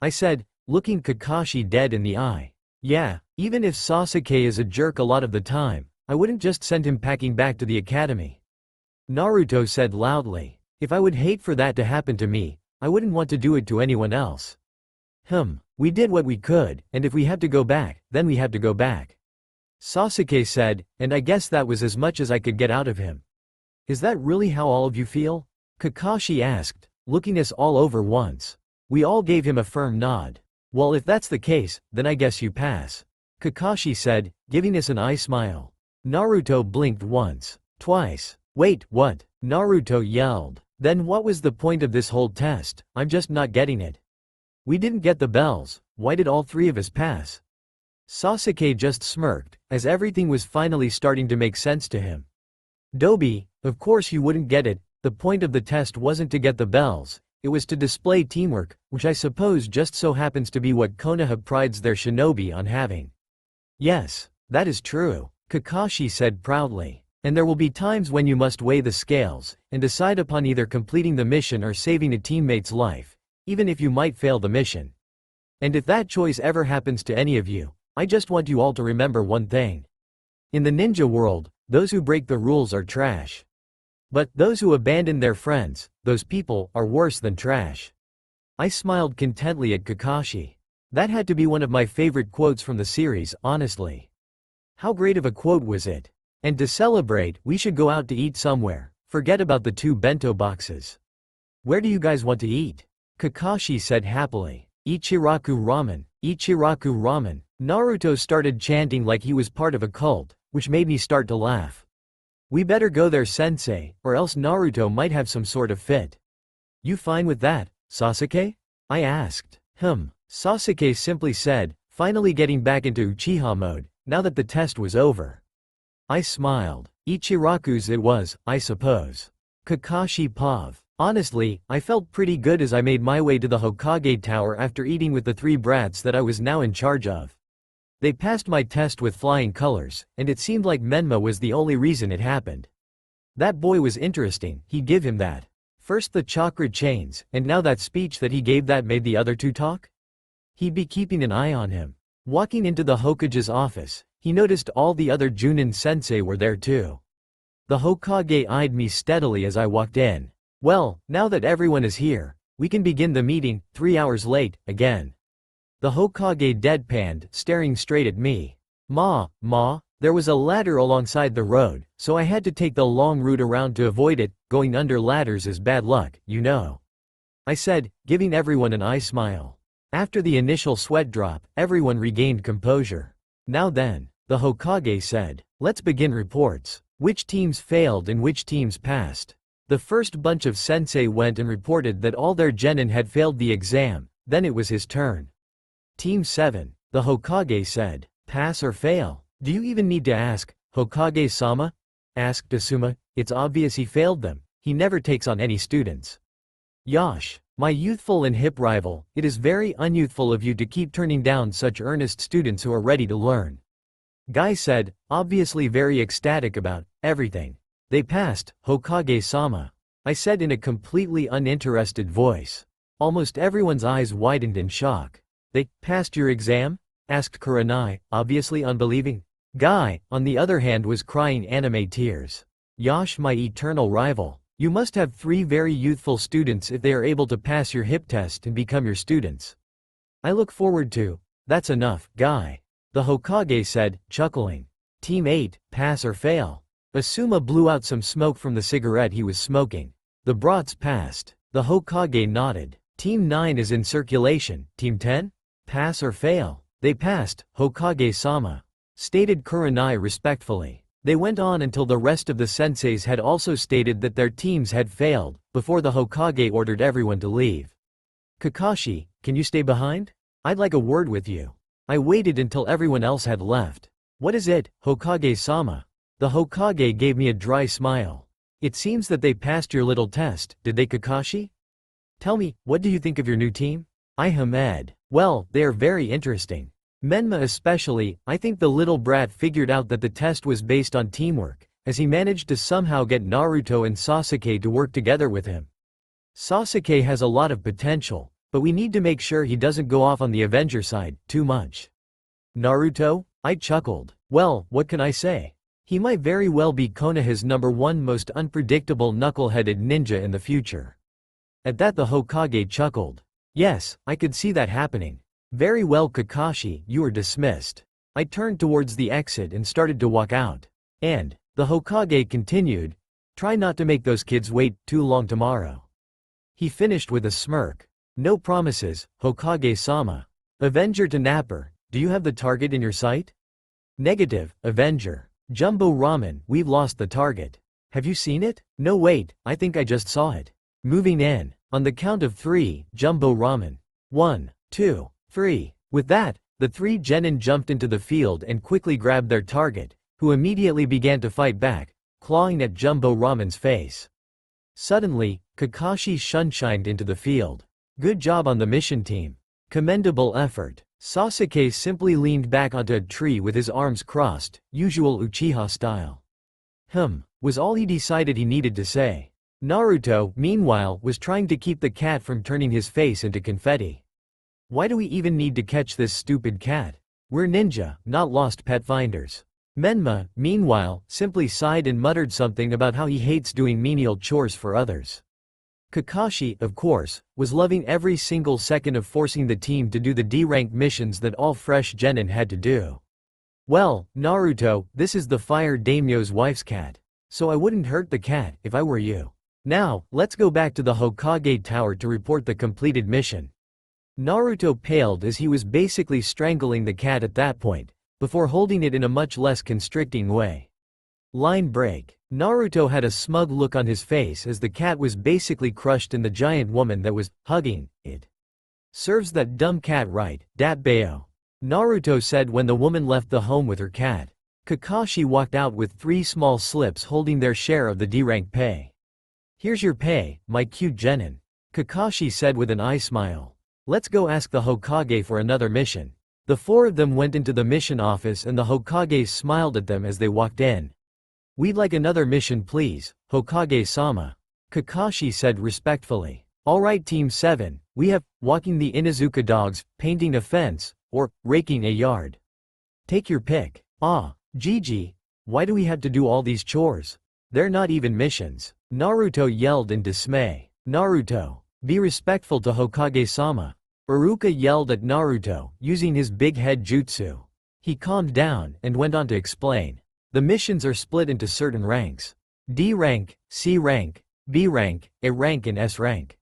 I said, looking Kakashi dead in the eye. "Yeah, even if Sasuke is a jerk a lot of the time, I wouldn't just send him packing back to the academy," Naruto said loudly. "If I would hate for that to happen to me, I wouldn't want to do it to anyone else. We did what we could, and if we have to go back, then we have to go back," Sasuke said, and I guess that was as much as I could get out of him. "Is that really how all of you feel?" Kakashi asked, looking us all over once. We all gave him a firm nod. "Well, if that's the case, then I guess you pass," Kakashi said, giving us an eye smile. Naruto blinked once, twice. "Wait, what?" Naruto yelled. "Then what was the point of this whole test? I'm just not getting it. We didn't get the bells, why did all three of us pass?" Sasuke just smirked, as everything was finally starting to make sense to him. "Dobi, of course you wouldn't get it, the point of the test wasn't to get the bells, it was to display teamwork, which I suppose just so happens to be what Konoha prides their shinobi on having." "Yes, that is true," Kakashi said proudly. "And there will be times when you must weigh the scales, and decide upon either completing the mission or saving a teammate's life, even if you might fail the mission. And if that choice ever happens to any of you, I just want you all to remember one thing. In the ninja world, those who break the rules are trash. But those who abandon their friends, those people are worse than trash." I smiled contentedly at Kakashi. That had to be one of my favorite quotes from the series, honestly. How great of a quote was it? And to celebrate, we should go out to eat somewhere. Forget about the 2 bento boxes. "Where do you guys want to eat?" Kakashi said happily. "Ichiraku ramen, Ichiraku ramen." Naruto started chanting like he was part of a cult, which made me start to laugh. "We better go there, sensei, or else Naruto might have some sort of fit." "You fine with that, Sasuke?" I asked. Sasuke simply said, finally getting back into Uchiha mode, now that the test was over. I smiled. Ichiraku's it was, I suppose. Kakashi Pav. Honestly, I felt pretty good as I made my way to the Hokage Tower after eating with the 3 brats that I was now in charge of. They passed my test with flying colors, and it seemed like Menma was the only reason it happened. That boy was interesting, he'd give him that. First the chakra chains, and now that speech that he gave that made the other 2 talk? He'd be keeping an eye on him. Walking into the Hokage's office, he noticed all the other Junin sensei were there too. The Hokage eyed me steadily as I walked in. "Well, now that everyone is here, we can begin the meeting, 3 hours late, again." The Hokage deadpanned, staring straight at me. Ma, there was a ladder alongside the road, so I had to take the long route around to avoid it, going under ladders is bad luck, you know," I said, giving everyone an eye smile. After the initial sweat drop, everyone regained composure. "Now then," the Hokage said, "let's begin reports. Which teams failed and which teams passed?" The first bunch of sensei went and reported that all their genin had failed the exam, then it was his turn. "Team 7, the Hokage said, pass or fail? Do you even need to ask, Hokage-sama?" asked Asuma. "It's obvious he failed them. he never takes on any students. Yash, my youthful and hip rival, it is very unyouthful of you to keep turning down such earnest students who are ready to learn. Guy said, obviously very ecstatic about everything. They passed, Hokage-sama. I said in a completely uninterested voice. Almost everyone's eyes widened in shock. They passed your exam? Asked Kurenai, obviously unbelieving. Guy, on the other hand, was crying anime tears. Yash, my eternal rival. You must have 3 very youthful students if they are able to pass your hip test and become your students. I look forward to. That's enough, Guy. The Hokage said, chuckling. Team 8, pass or fail. Asuma blew out some smoke from the cigarette he was smoking. The brats passed. The Hokage nodded. Team 9 is in circulation. Team 10? Pass or fail. They passed, Hokage-sama. Stated Kurenai respectfully. They went on until the rest of the senseis had also stated that their teams had failed, before the Hokage ordered everyone to leave. Kakashi, can you stay behind? I'd like a word with you. I waited until everyone else had left. What is it, Hokage-sama? The Hokage gave me a dry smile. It seems that they passed your little test, did they, Kakashi? Tell me, what do you think of your new team? I Hamed. Well, they are very interesting. Menma especially. I think the little brat figured out that the test was based on teamwork, as he managed to somehow get Naruto and Sasuke to work together with him. Sasuke has a lot of potential, but we need to make sure he doesn't go off on the Avenger side too much. Naruto? I chuckled. Well, what can I say? He might very well be Konoha's #1 most unpredictable knuckle-headed ninja in the future. At that the Hokage chuckled. Yes, I could see that happening. Very well, Kakashi, you are dismissed. I turned towards the exit and started to walk out. And, the Hokage continued, try not to make those kids wait too long tomorrow. He finished with a smirk. No promises, Hokage-sama. Avenger to Napper, do you have the target in your sight? Negative, Avenger. Jumbo Ramen, we've lost the target. Have you seen it? No wait, I think I just saw it. Moving in. On the count of 3, Jumbo Ramen. 1, 2, 3. With that, the 3 genin jumped into the field and quickly grabbed their target, who immediately began to fight back, clawing at Jumbo Ramen's face. Suddenly, Kakashi shunshined into the field. Good job on the mission team. Commendable effort. Sasuke simply leaned back onto a tree with his arms crossed, usual Uchiha style. Was all he decided he needed to say. Naruto, meanwhile, was trying to keep the cat from turning his face into confetti. Why do we even need to catch this stupid cat? We're ninja, not lost pet finders. Menma, meanwhile, simply sighed and muttered something about how he hates doing menial chores for others. Kakashi, of course, was loving every single second of forcing the team to do the D-rank missions that all fresh genin had to do. Well, Naruto, this is the Fire Daimyo's wife's cat. So I wouldn't hurt the cat, if I were you. Now, let's go back to the Hokage Tower to report the completed mission. Naruto paled as he was basically strangling the cat at that point, before holding it in a much less constricting way. Line break. Naruto had a smug look on his face as the cat was basically crushed in the giant woman that was hugging it. Serves that dumb cat right, dat bayo. Naruto said when the woman left the home with her cat. Kakashi walked out with 3 small slips holding their share of the D-rank pay. Here's your pay, my cute genin. Kakashi said with an eye smile. Let's go ask the Hokage for another mission. The 4 of them went into the mission office and the Hokage smiled at them as they walked in. We'd like another mission please, Hokage-sama. Kakashi said respectfully. Alright Team 7, we have, walking the Inuzuka dogs, painting a fence, or, raking a yard. Take your pick. Ah, Gigi, why do we have to do all these chores? They're not even missions. Naruto yelled in dismay. Naruto, be respectful to Hokage-sama. Iruka yelled at Naruto, using his big head jutsu. He calmed down and went on to explain. The missions are split into certain ranks. D rank, C rank, B rank, A rank and S rank.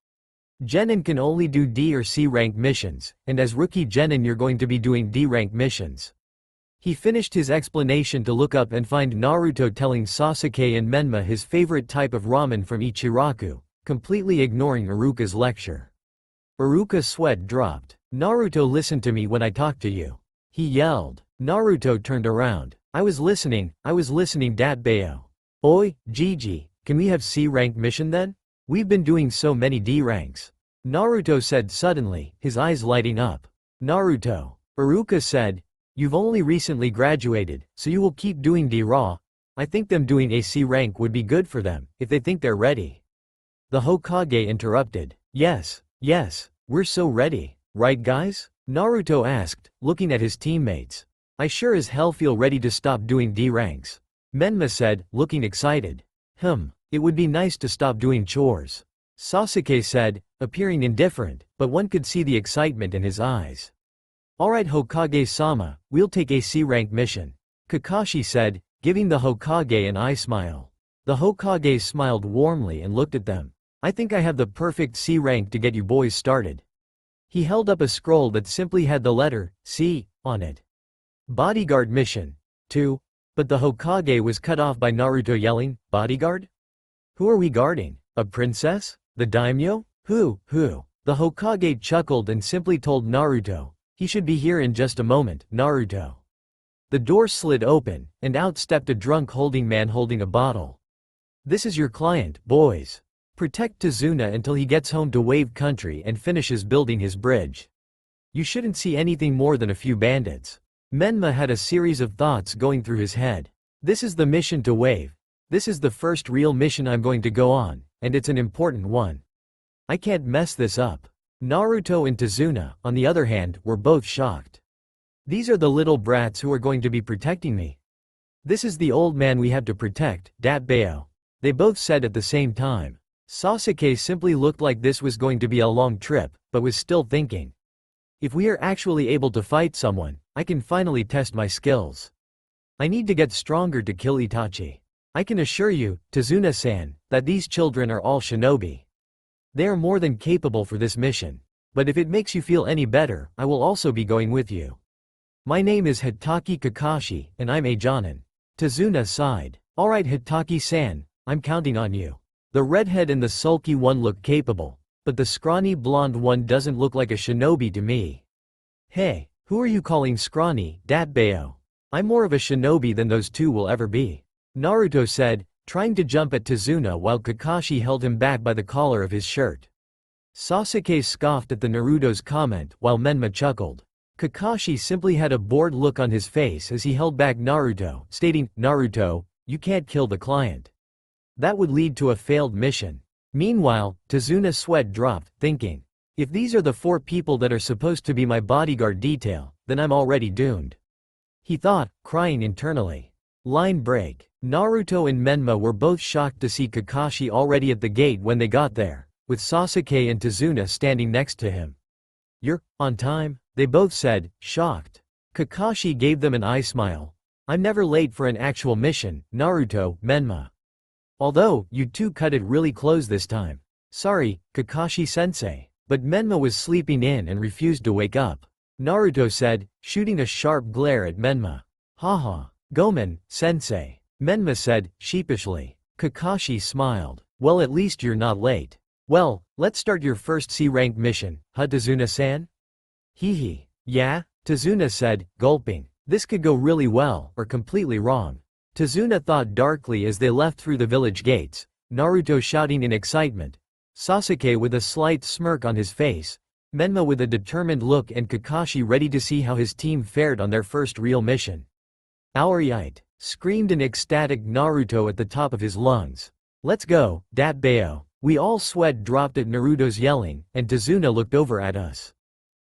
Genin can only do D or C rank missions, and as rookie genin you're going to be doing D rank missions. He finished his explanation to look up and find Naruto telling Sasuke and Menma his favorite type of ramen from Ichiraku, completely ignoring Iruka's lecture. Iruka's sweat dropped. Naruto, listen to me when I talk to you. He yelled. Naruto turned around. I was listening dat bayo. Oi, Gigi, Can we have C rank mission then? We've been doing so many D ranks. Naruto said suddenly, his eyes lighting up. Naruto. Iruka said, you've only recently graduated, so you will keep doing D raw. I think them doing a C rank would be good for them, if they think they're ready. The Hokage interrupted. Yes, we're so ready. Right guys? Naruto asked, looking at his teammates. I sure as hell feel ready to stop doing D ranks. Menma said, looking excited. It would be nice to stop doing chores. Sasuke said, appearing indifferent, but one could see the excitement in his eyes. Alright Hokage-sama, we'll take a C rank mission. Kakashi said, giving the Hokage an eye smile. The Hokage smiled warmly and looked at them. I think I have the perfect C rank to get you boys started. He held up a scroll that simply had the letter C on it. Bodyguard mission. 2. But the Hokage was cut off by Naruto yelling, bodyguard? Who are we guarding? A princess? The daimyo? Who? The Hokage chuckled and simply told Naruto, he should be here in just a moment, Naruto. The door slid open, and out stepped a drunk man holding a bottle. This is your client, boys. Protect Tazuna until he gets home to Wave Country and finishes building his bridge. You shouldn't see anything more than a few bandits. Menma had a series of thoughts going through his head. This is the mission to Wave. This is the first real mission I'm going to go on, and it's an important one. I can't mess this up. Naruto and Tazuna, on the other hand, were both shocked. These are the little brats who are going to be protecting me. This is the old man we have to protect, Datbeo. They both said at the same time. Sasuke simply looked like this was going to be a long trip, but was still thinking. If we are actually able to fight someone, I can finally test my skills. I need to get stronger to kill Itachi. I can assure you, Tazuna-san, that these children are all shinobi. They are more than capable for this mission. But if it makes you feel any better, I will also be going with you. My name is Hitaki Kakashi, and I'm a Jonin. Tazuna sighed. Alright Hitaki-san, I'm counting on you. The redhead and the sulky one look capable, but the scrawny blonde one doesn't look like a shinobi to me. Hey, who are you calling scrawny, Datbeo? I'm more of a shinobi than those two will ever be. Naruto said, trying to jump at Tazuna while Kakashi held him back by the collar of his shirt. Sasuke scoffed at the Naruto's comment while Menma chuckled. Kakashi simply had a bored look on his face as he held back Naruto, stating, Naruto, you can't kill the client. That would lead to a failed mission. Meanwhile, Tazuna's sweat dropped, thinking, if these are the 4 people that are supposed to be my bodyguard detail, then I'm already doomed. He thought, crying internally. Line break. Naruto and Menma were both shocked to see Kakashi already at the gate when they got there, with Sasuke and Tazuna standing next to him. You're on time? They both said, shocked. Kakashi gave them an eye smile. I'm never late for an actual mission, Naruto, Menma. Although, you two cut it really close this time. Sorry, Kakashi-sensei. But Menma was sleeping in and refused to wake up. Naruto said, shooting a sharp glare at Menma. Haha, Gomen, sensei. Menma said, sheepishly. Kakashi smiled. Well, at least you're not late. Well, let's start your first C-rank mission, huh Tazuna-san? Hee. Yeah? Tazuna said, gulping. This could go really well, or completely wrong. Tazuna thought darkly as they left through the village gates, Naruto shouting in excitement, Sasuke with a slight smirk on his face, Menma with a determined look and Kakashi ready to see how his team fared on their first real mission. Aurite! Screamed an ecstatic Naruto at the top of his lungs. Let's go, Datbeo. We all sweat dropped at Naruto's yelling, and Tazuna looked over at us.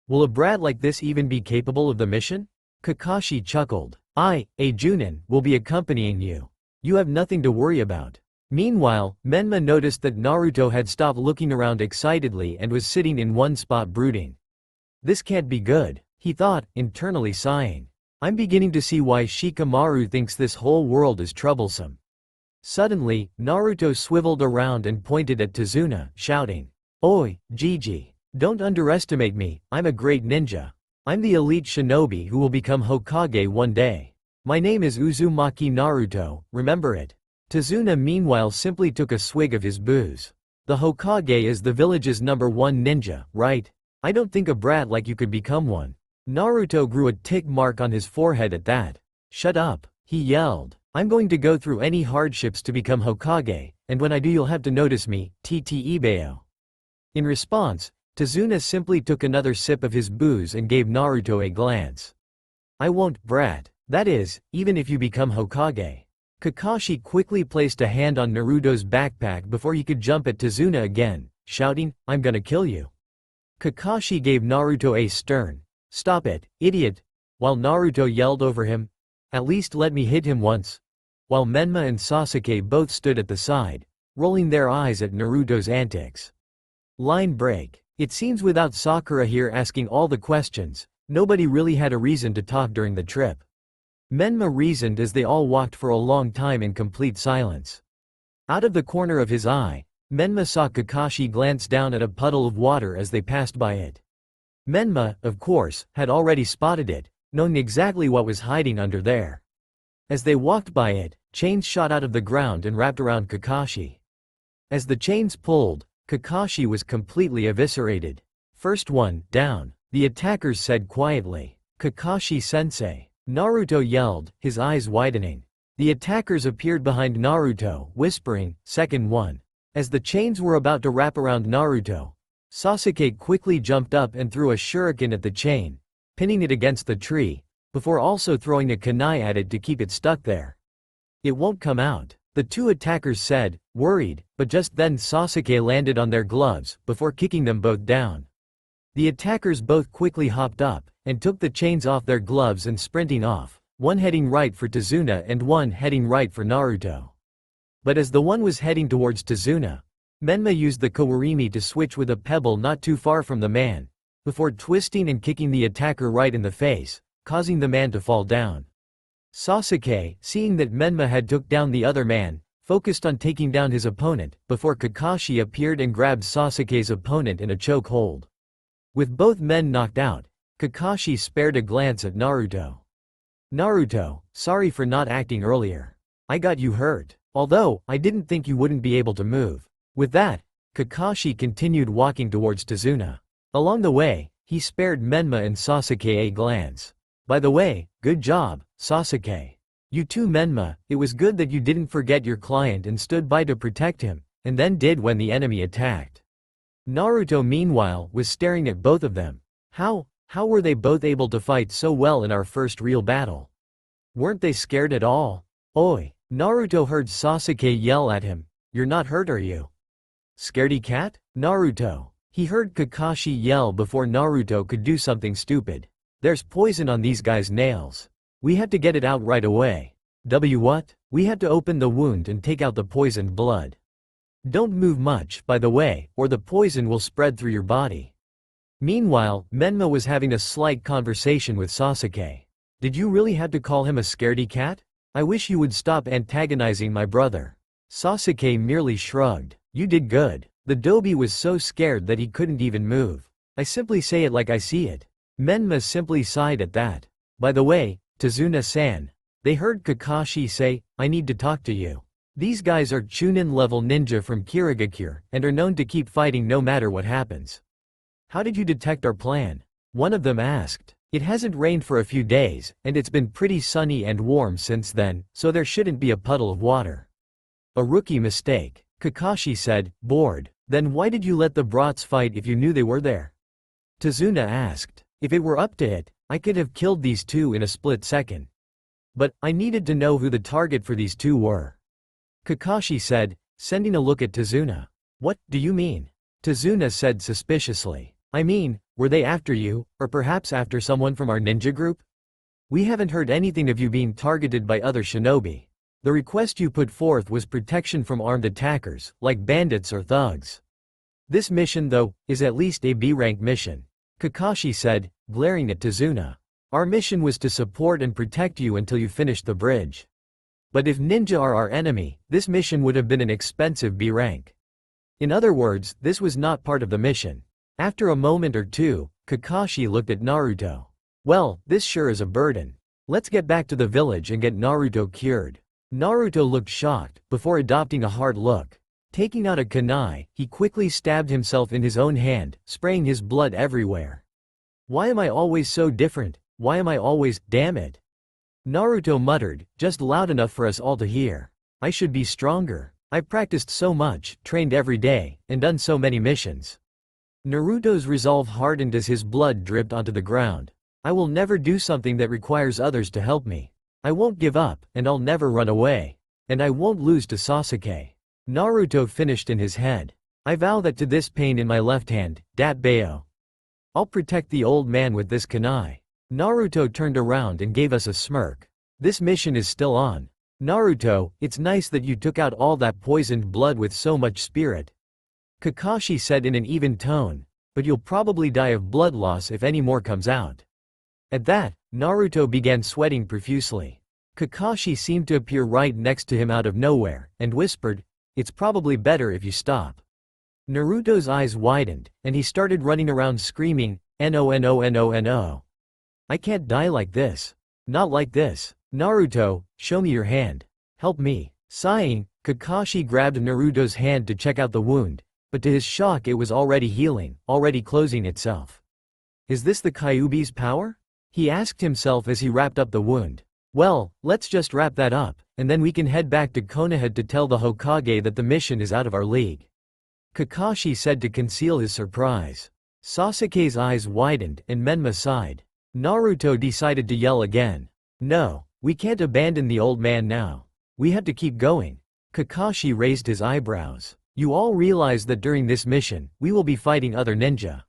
Will a brat like this even be capable of the mission? Kakashi chuckled. A Junin, will be accompanying you. You have nothing to worry about. Meanwhile, Menma noticed that Naruto had stopped looking around excitedly and was sitting in one spot brooding. This can't be good, he thought, internally sighing. I'm beginning to see why Shikamaru thinks this whole world is troublesome. Suddenly, Naruto swiveled around and pointed at Tazuna, shouting, Oi, Gigi. Don't underestimate me, I'm a great ninja. I'm the elite shinobi who will become Hokage one day. My name is Uzumaki Naruto, remember it? Tazuna meanwhile simply took a swig of his booze. The Hokage is the village's #1 ninja, right? I don't think a brat like you could become one. Naruto grew a tick mark on his forehead at that. Shut up, he yelled. I'm going to go through any hardships to become Hokage, and when I do you'll have to notice me, Ibeo. In response, Tazuna simply took another sip of his booze and gave Naruto a glance. I won't, brat. That is, even if you become Hokage. Kakashi quickly placed a hand on Naruto's backpack before he could jump at Tazuna again, shouting, I'm gonna kill you. Kakashi gave Naruto a stern, stop it, idiot, while Naruto yelled over him, at least let me hit him once. While Menma and Sasuke both stood at the side, rolling their eyes at Naruto's antics. Line break. It seems without Sakura here asking all the questions, nobody really had a reason to talk during the trip. Menma reasoned as they all walked for a long time in complete silence. Out of the corner of his eye, Menma saw Kakashi glance down at a puddle of water as they passed by it. Menma, of course, had already spotted it, knowing exactly what was hiding under there. As they walked by it, chains shot out of the ground and wrapped around Kakashi. As the chains pulled, Kakashi was completely eviscerated. First one, down, the attackers said quietly. Kakashi-sensei. Naruto yelled, his eyes widening. The attackers appeared behind Naruto, whispering, second one. As the chains were about to wrap around Naruto, Sasuke quickly jumped up and threw a shuriken at the chain, pinning it against the tree, before also throwing a kunai at it to keep it stuck there. It won't come out, the two attackers said, worried, but just then Sasuke landed on their gloves, before kicking them both down. The attackers both quickly hopped up, and took the chains off their gloves and sprinting off, one heading right for Tazuna and one heading right for Naruto. But as the one was heading towards Tazuna, Menma used the Kawarimi to switch with a pebble not too far from the man, before twisting and kicking the attacker right in the face, causing the man to fall down. Sasuke, seeing that Menma had took down the other man, focused on taking down his opponent, before Kakashi appeared and grabbed Sasuke's opponent in a choke hold. With both men knocked out, Kakashi spared a glance at Naruto. Naruto, sorry for not acting earlier. I got you hurt. Although, I didn't think you wouldn't be able to move. With that, Kakashi continued walking towards Tazuna. Along the way, he spared Menma and Sasuke a glance. By the way, good job, Sasuke. You too, Menma, it was good that you didn't forget your client and stood by to protect him, and then did when the enemy attacked. Naruto meanwhile was staring at both of them. How were they both able to fight so well in our first real battle? Weren't they scared at all? Oi! Naruto heard Sasuke yell at him, you're not hurt are you? Scaredy cat? Naruto. He heard Kakashi yell before Naruto could do something stupid. There's poison on these guys' nails. We have to get it out right away. What? We have to open the wound and take out the poisoned blood. Don't move much, by the way, or the poison will spread through your body. Meanwhile, Menma was having a slight conversation with Sasuke. Did you really have to call him a scaredy cat? I wish you would stop antagonizing my brother. Sasuke merely shrugged. You did good. The Dobi was so scared that he couldn't even move. I simply say it like I see it. Menma simply sighed at that. By the way, Tazuna-san. They heard Kakashi say, I need to talk to you. These guys are Chunin-level ninja from Kirigakure, and are known to keep fighting no matter what happens. How did you detect our plan? One of them asked. It hasn't rained for a few days, and it's been pretty sunny and warm since then, so there shouldn't be a puddle of water. A rookie mistake. Kakashi said, bored. Then why did you let the brats fight if you knew they were there? Tazuna asked. If it were up to it, I could have killed these two in a split second. But, I needed to know who the target for these two were. Kakashi said, sending a look at Tazuna. What do you mean? Tazuna said suspiciously. I mean, were they after you, or perhaps after someone from our ninja group? We haven't heard anything of you being targeted by other shinobi. The request you put forth was protection from armed attackers, like bandits or thugs. This mission though, is at least a B-rank mission. Kakashi said, glaring at Tazuna. Our mission was to support and protect you until you finished the bridge. But if ninja are our enemy, this mission would have been an expensive B rank. In other words, this was not part of the mission. After a moment or two, Kakashi looked at Naruto. Well, this sure is a burden. Let's get back to the village and get Naruto cured. Naruto looked shocked, before adopting a hard look. Taking out a kunai, he quickly stabbed himself in his own hand, spraying his blood everywhere. Why am I always so different? Why am I always, damn it? Naruto muttered, just loud enough for us all to hear. I should be stronger. I practiced so much, trained every day, and done so many missions. Naruto's resolve hardened as his blood dripped onto the ground. I will never do something that requires others to help me. I won't give up, and I'll never run away. And I won't lose to Sasuke. Naruto finished in his head. I vow that to this pain in my left hand, Dat Bayo. I'll protect the old man with this kunai. Naruto turned around and gave us a smirk. This mission is still on. Naruto, it's nice that you took out all that poisoned blood with so much spirit. Kakashi said in an even tone, but you'll probably die of blood loss if any more comes out. At that, Naruto began sweating profusely. Kakashi seemed to appear right next to him out of nowhere, and whispered, "It's probably better if you stop." Naruto's eyes widened, and he started running around screaming, "No, no, no, no. I can't die like this. Not like this. Naruto, show me your hand. Help me." Sighing, Kakashi grabbed Naruto's hand to check out the wound, but to his shock it was already healing, already closing itself. Is this the Kyuubi's power? He asked himself as he wrapped up the wound. Well, let's just wrap that up, and then we can head back to Konoha to tell the Hokage that the mission is out of our league. Kakashi said to conceal his surprise. Sasuke's eyes widened and Menma sighed. Naruto decided to yell again. No, we can't abandon the old man now. We have to keep going. Kakashi raised his eyebrows. You all realize that during this mission, we will be fighting other ninja.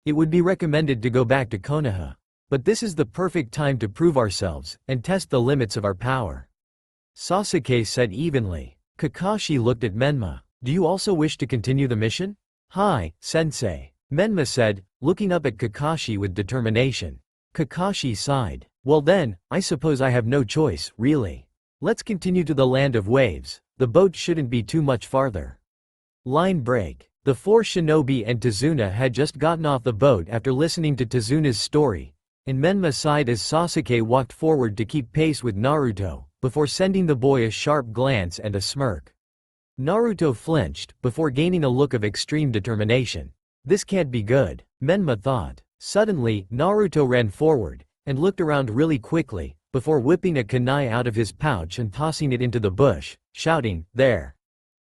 It would be recommended to go back to Konoha. But this is the perfect time to prove ourselves, and test the limits of our power. Sasuke said evenly. Kakashi looked at Menma. Do you also wish to continue the mission? Hi, sensei. Menma said, looking up at Kakashi with determination. Kakashi sighed. Well then, I suppose I have no choice, really. Let's continue to the land of waves. The boat shouldn't be too much farther. Line break. The four shinobi and Tazuna had just gotten off the boat after listening to Tazuna's story, and Menma sighed as Sasuke walked forward to keep pace with Naruto, before sending the boy a sharp glance and a smirk. Naruto flinched, before gaining a look of extreme determination. This can't be good, Menma thought. Suddenly, Naruto ran forward, and looked around really quickly, before whipping a kunai out of his pouch and tossing it into the bush, shouting, there.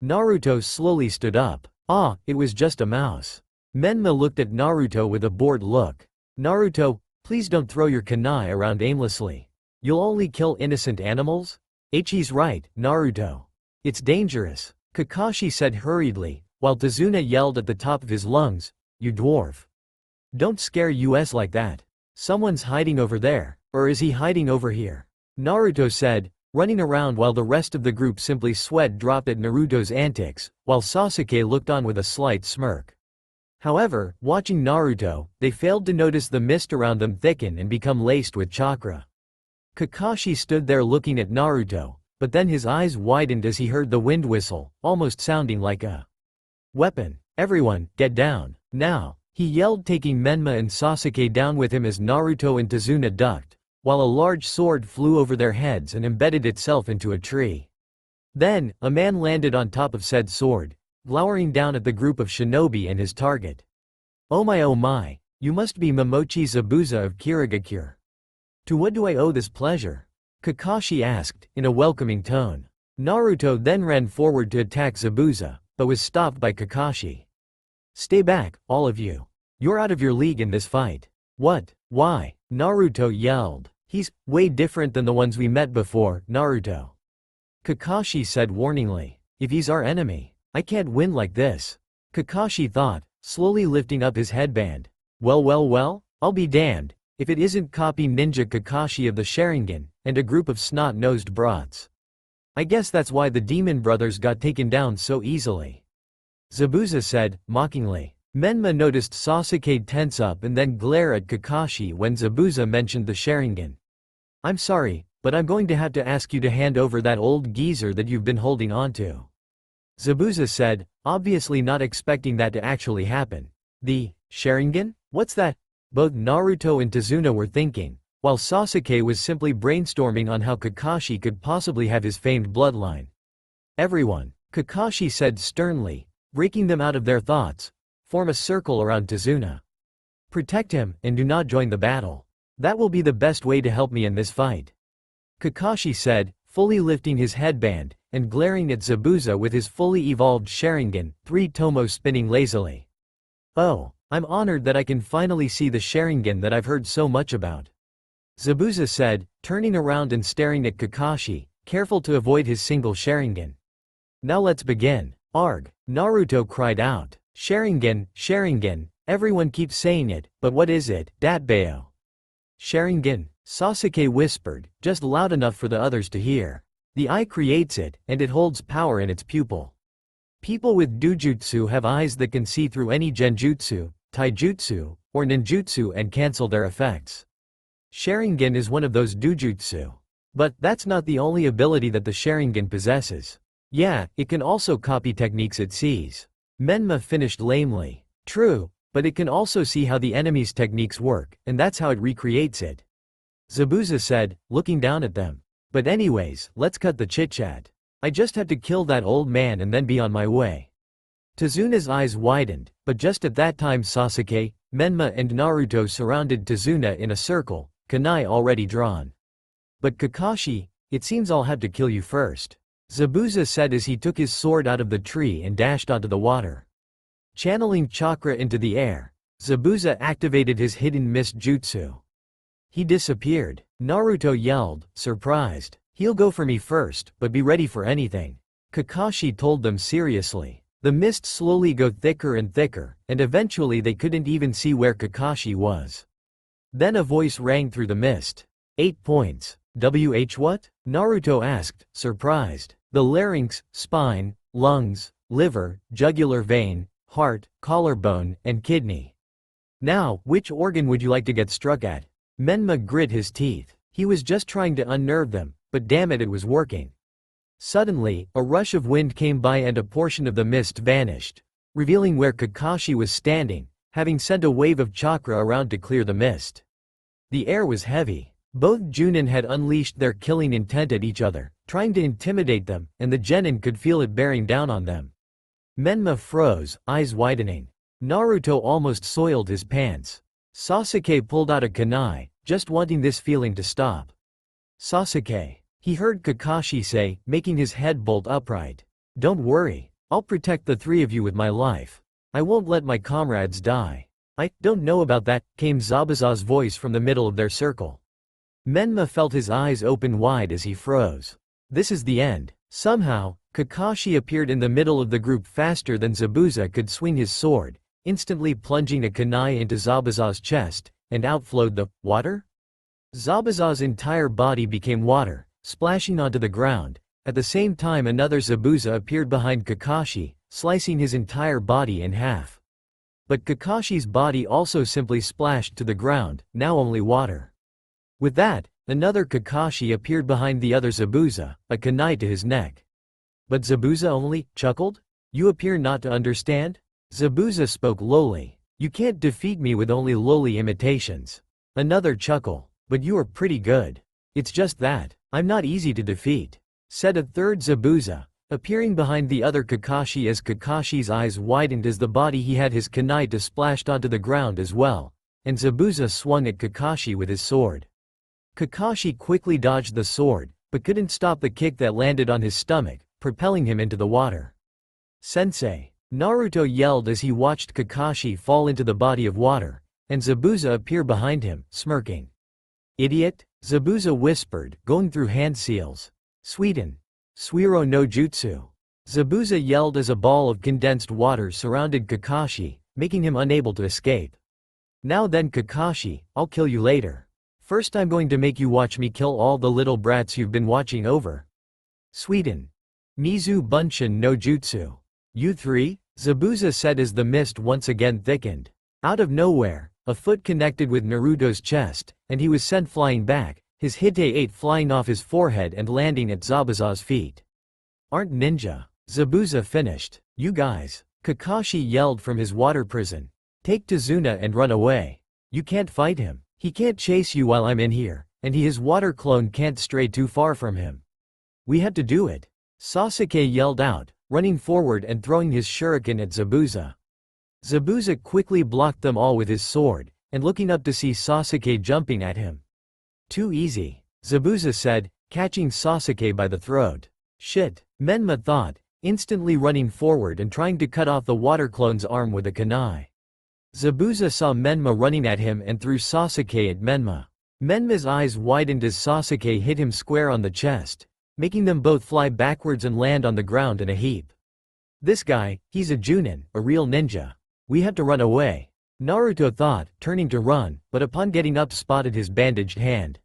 Naruto slowly stood up. Ah, it was just a mouse. Menma looked at Naruto with a bored look. Naruto, please don't throw your kunai around aimlessly. You'll only kill innocent animals? He's right, Naruto. It's dangerous, Kakashi said hurriedly, while Tazuna yelled at the top of his lungs, you dwarf. Don't scare us like that. Someone's hiding over there, or is he hiding over here? Naruto said, running around while the rest of the group simply sweat dropped at Naruto's antics, while Sasuke looked on with a slight smirk. However, watching Naruto, they failed to notice the mist around them thicken and become laced with chakra. Kakashi stood there looking at Naruto, but then his eyes widened as he heard the wind whistle, almost sounding like a weapon. Everyone, get down, now, he yelled, taking Menma and Sasuke down with him as Naruto and Tazuna ducked, while a large sword flew over their heads and embedded itself into a tree. Then, a man landed on top of said sword, glowering down at the group of shinobi and his target. Oh my, you must be Momochi Zabuza of Kirigakure. To what do I owe this pleasure? Kakashi asked, in a welcoming tone. Naruto then ran forward to attack Zabuza, but was stopped by Kakashi. Stay back, all of you. You're out of your league in this fight. What? Why? Naruto yelled. He's way different than the ones we met before, Naruto. Kakashi said warningly. If he's our enemy, I can't win like this. Kakashi thought, slowly lifting up his headband. Well, I'll be damned, if it isn't Copy Ninja Kakashi of the Sharingan, and a group of snot-nosed brats. I guess that's why the Demon Brothers got taken down so easily. Zabuza said, mockingly. Menma noticed Sasuke tense up and then glare at Kakashi when Zabuza mentioned the Sharingan. I'm sorry, but I'm going to have to ask you to hand over that old geezer that you've been holding onto. Zabuza said, obviously not expecting that to actually happen. The Sharingan? What's that? Both Naruto and Tazuna were thinking, while Sasuke was simply brainstorming on how Kakashi could possibly have his famed bloodline. Everyone, Kakashi said sternly, breaking them out of their thoughts, form a circle around Tazuna. Protect him, and do not join the battle. That will be the best way to help me in this fight. Kakashi said, fully lifting his headband, and glaring at Zabuza with his fully evolved Sharingan, 3 Tomo spinning lazily. "Oh, I'm honored that I can finally see the Sharingan that I've heard so much about," Zabuza said, turning around and staring at Kakashi, careful to avoid his single Sharingan. "Now let's begin." "Arg!" Naruto cried out. "Sharingan, Sharingan, everyone keeps saying it, but what is it, Datbeo?" "Sharingan," Sasuke whispered, just loud enough for the others to hear. "The eye creates it, and it holds power in its pupil. People with dojutsu have eyes that can see through any genjutsu, taijutsu, or ninjutsu and cancel their effects. Sharingan is one of those dojutsu. But that's not the only ability that the Sharingan possesses. Yeah, it can also copy techniques it sees." Menma finished lamely. "True, but it can also see how the enemy's techniques work, and that's how it recreates it," Zabuza said, looking down at them. "But anyways, let's cut the chit-chat. I just have to kill that old man and then be on my way." Tazuna's eyes widened, but just at that time Sasuke, Menma and Naruto surrounded Tazuna in a circle, kunai already drawn. "But Kakashi, it seems I'll have to kill you first," Zabuza said as he took his sword out of the tree and dashed onto the water. Channeling chakra into the air, Zabuza activated his hidden mist jutsu. He disappeared. Naruto yelled, surprised. "He'll go for me first, but be ready for anything," Kakashi told them seriously. The mist slowly got thicker and thicker, and eventually they couldn't even see where Kakashi was. Then a voice rang through the mist. 8 points. "WH what?" Naruto asked, surprised. "The larynx, spine, lungs, liver, jugular vein, heart, collarbone, and kidney. Now, which organ would you like to get struck at?" Menma grit his teeth. He was just trying to unnerve them, but damn it, it was working. Suddenly, a rush of wind came by and a portion of the mist vanished, revealing where Kakashi was standing, having sent a wave of chakra around to clear the mist. The air was heavy. Both Junin had unleashed their killing intent at each other, trying to intimidate them, and the genin could feel it bearing down on them. Menma froze, eyes widening. Naruto almost soiled his pants. Sasuke pulled out a kunai, just wanting this feeling to stop. "Sasuke," he heard Kakashi say, making his head bolt upright. "Don't worry, I'll protect the 3 of you with my life. I won't let my comrades die." "I don't know about that," came Zabuza's voice from the middle of their circle. Menma felt his eyes open wide as he froze. This is the end. Somehow, Kakashi appeared in the middle of the group faster than Zabuza could swing his sword, instantly plunging a kunai into Zabuza's chest, and out flowed the water? Zabuza's entire body became water, splashing onto the ground. At the same time another Zabuza appeared behind Kakashi, slicing his entire body in half. But Kakashi's body also simply splashed to the ground, now only water. With that, another Kakashi appeared behind the other Zabuza, a kunai to his neck. "But Zabuza only chuckled? You appear not to understand?" Zabuza spoke lowly. "You can't defeat me with only lowly imitations." Another chuckle. "But you are pretty good. It's just that, I'm not easy to defeat," said a third Zabuza, appearing behind the other Kakashi as Kakashi's eyes widened as the body he had his kunai to splashed onto the ground as well, and Zabuza swung at Kakashi with his sword. Kakashi quickly dodged the sword, but couldn't stop the kick that landed on his stomach, propelling him into the water. "Sensei!" Naruto yelled as he watched Kakashi fall into the body of water, and Zabuza appear behind him, smirking. "Idiot," Zabuza whispered, going through hand seals. "Suiten. Suiro no Jutsu." Zabuza yelled as a ball of condensed water surrounded Kakashi, making him unable to escape. "Now then Kakashi, I'll kill you later. First I'm going to make you watch me kill all the little brats you've been watching over. Suiten. Mizu Bunshin no Jutsu." "You 3? Zabuza said as the mist once again thickened. Out of nowhere, a foot connected with Naruto's chest, and he was sent flying back, his Hite-8 flying off his forehead and landing at Zabuza's feet. "Aren't ninja?" Zabuza finished. "You guys," Kakashi yelled from his water prison. "Take Tazuna and run away. You can't fight him. He can't chase you while I'm in here, and his water clone can't stray too far from him. We have to do it." Sasuke yelled out, running forward and throwing his shuriken at Zabuza. Zabuza quickly blocked them all with his sword, and looking up to see Sasuke jumping at him. "Too easy," Zabuza said, catching Sasuke by the throat. "Shit. Menma thought, instantly running forward and trying to cut off the water clone's arm with a kunai. Zabuza saw Menma running at him and threw Sasuke at Menma. Menma's eyes widened as Sasuke hit him square on the chest, making them both fly backwards and land on the ground in a heap. This guy, he's a Junin, a real ninja. We have to run away. Naruto thought, turning to run, but upon getting up spotted his bandaged hand.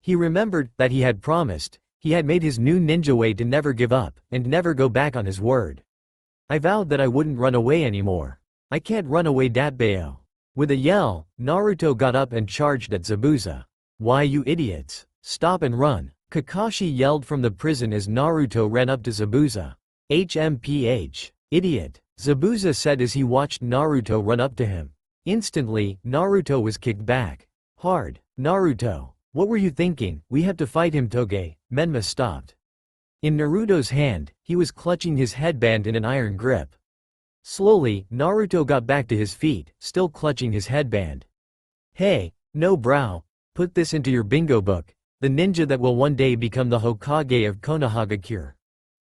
He remembered that he had promised, he had made his new ninja way to never give up, and never go back on his word. I vowed that I wouldn't run away anymore. I can't run away Datbeo. With a yell, Naruto got up and charged at Zabuza. Why you idiots? Stop and run. Kakashi yelled from the prison as Naruto ran up to Zabuza. HMPH. Idiot. Zabuza said as he watched Naruto run up to him. Instantly, Naruto was kicked back. Hard. Naruto. What were you thinking? We have to fight him Toge. Menma stopped. In Naruto's hand, he was clutching his headband in an iron grip. Slowly, Naruto got back to his feet, still clutching his headband. Hey, no brow. Put this into your bingo book. The ninja that will one day become the Hokage of Konohagakure.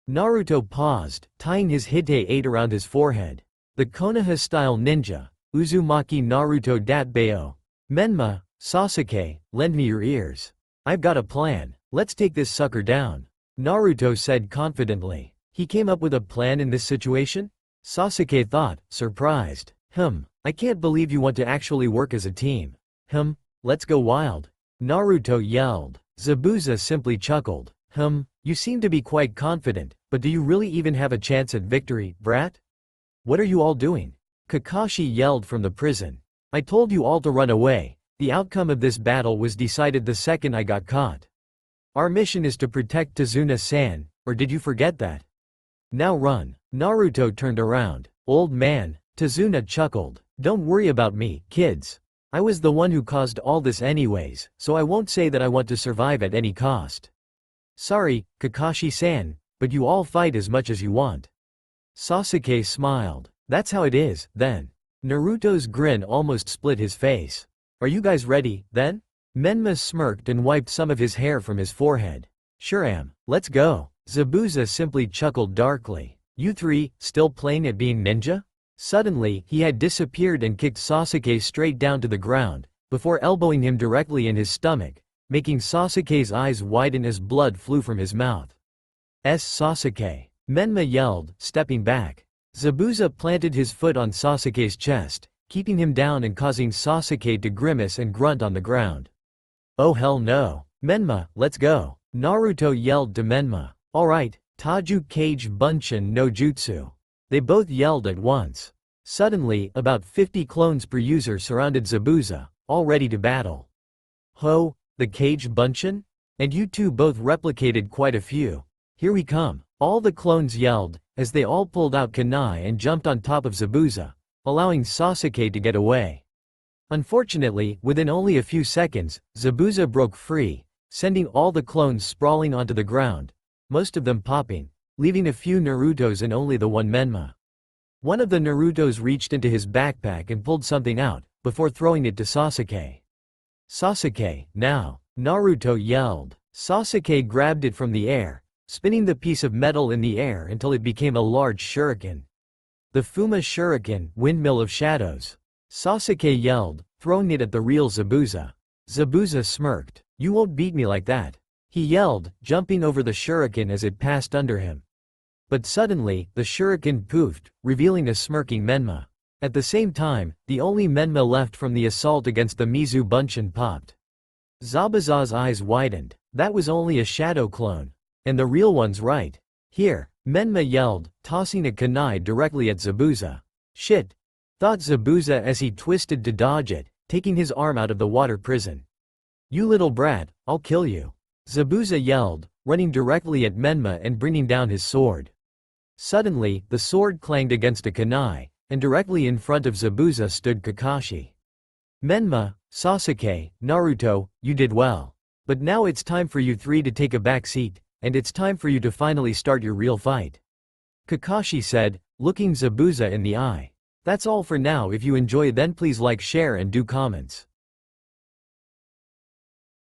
Naruto paused, tying his Hite 8 around his forehead. The Konoha-style ninja. Uzumaki Naruto Datbeo. Menma, Sasuke, lend me your ears. I've got a plan. Let's take this sucker down. Naruto said confidently. He came up with a plan in this situation? Sasuke thought, surprised. I can't believe you want to actually work as a team. Let's go wild. Naruto yelled. Zabuza simply chuckled. You seem to be quite confident, but do you really even have a chance at victory, brat? What are you all doing? Kakashi yelled from the prison. I told you all to run away. The outcome of this battle was decided the second I got caught. Our mission is to protect Tazuna-san, or did you forget that? Now run. Naruto turned around. Old man, Tazuna chuckled. Don't worry about me, kids. I was the one who caused all this anyways, so I won't say that I want to survive at any cost. Sorry, Kakashi-san, but you all fight as much as you want. Sasuke smiled. That's how it is, then. Naruto's grin almost split his face. Are you guys ready, then? Menma smirked and wiped some of his hair from his forehead. Sure am, let's go. Zabuza simply chuckled darkly. You three, still playing at being ninja? Suddenly, he had disappeared and kicked Sasuke straight down to the ground, before elbowing him directly in his stomach, making Sasuke's eyes widen as blood flew from his mouth. Sasuke. Menma yelled, stepping back. Zabuza planted his foot on Sasuke's chest, keeping him down and causing Sasuke to grimace and grunt on the ground. Oh hell no. Menma, let's go. Naruto yelled to Menma. Alright, Taju Kage Bunshin no Jutsu. They both yelled at once. Suddenly, about 50 clones per user surrounded Zabuza, all ready to battle. Ho, the Kage Bunshin? And you two both replicated quite a few. Here we come. All the clones yelled, as they all pulled out kunai and jumped on top of Zabuza, allowing Sasuke to get away. Unfortunately, within only a few seconds, Zabuza broke free, sending all the clones sprawling onto the ground, most of them popping, leaving a few Narutos and only the one Menma. One of the Narutos reached into his backpack and pulled something out, before throwing it to Sasuke. Sasuke, now! Naruto yelled. Sasuke grabbed it from the air, spinning the piece of metal in the air until it became a large shuriken. The Fuma Shuriken, Windmill of Shadows. Sasuke yelled, throwing it at the real Zabuza. Zabuza smirked. You won't beat me like that. He yelled, jumping over the shuriken as it passed under him. But suddenly, the shuriken poofed, revealing a smirking Menma. At the same time, the only Menma left from the assault against the Mizu Bunshin popped. Zabuza's eyes widened. That was only a shadow clone. And the real one's right. Here, Menma yelled, tossing a kunai directly at Zabuza. Shit! Thought Zabuza as he twisted to dodge it, taking his arm out of the water prison. You little brat, I'll kill you. Zabuza yelled, running directly at Menma and bringing down his sword. Suddenly, the sword clanged against a kunai, and directly in front of Zabuza stood Kakashi. Menma, Sasuke, Naruto, you did well. But now it's time for you three to take a back seat, and it's time for you to finally start your real fight. Kakashi said, looking Zabuza in the eye. That's all for now. If you enjoy, then please like, share and do comments.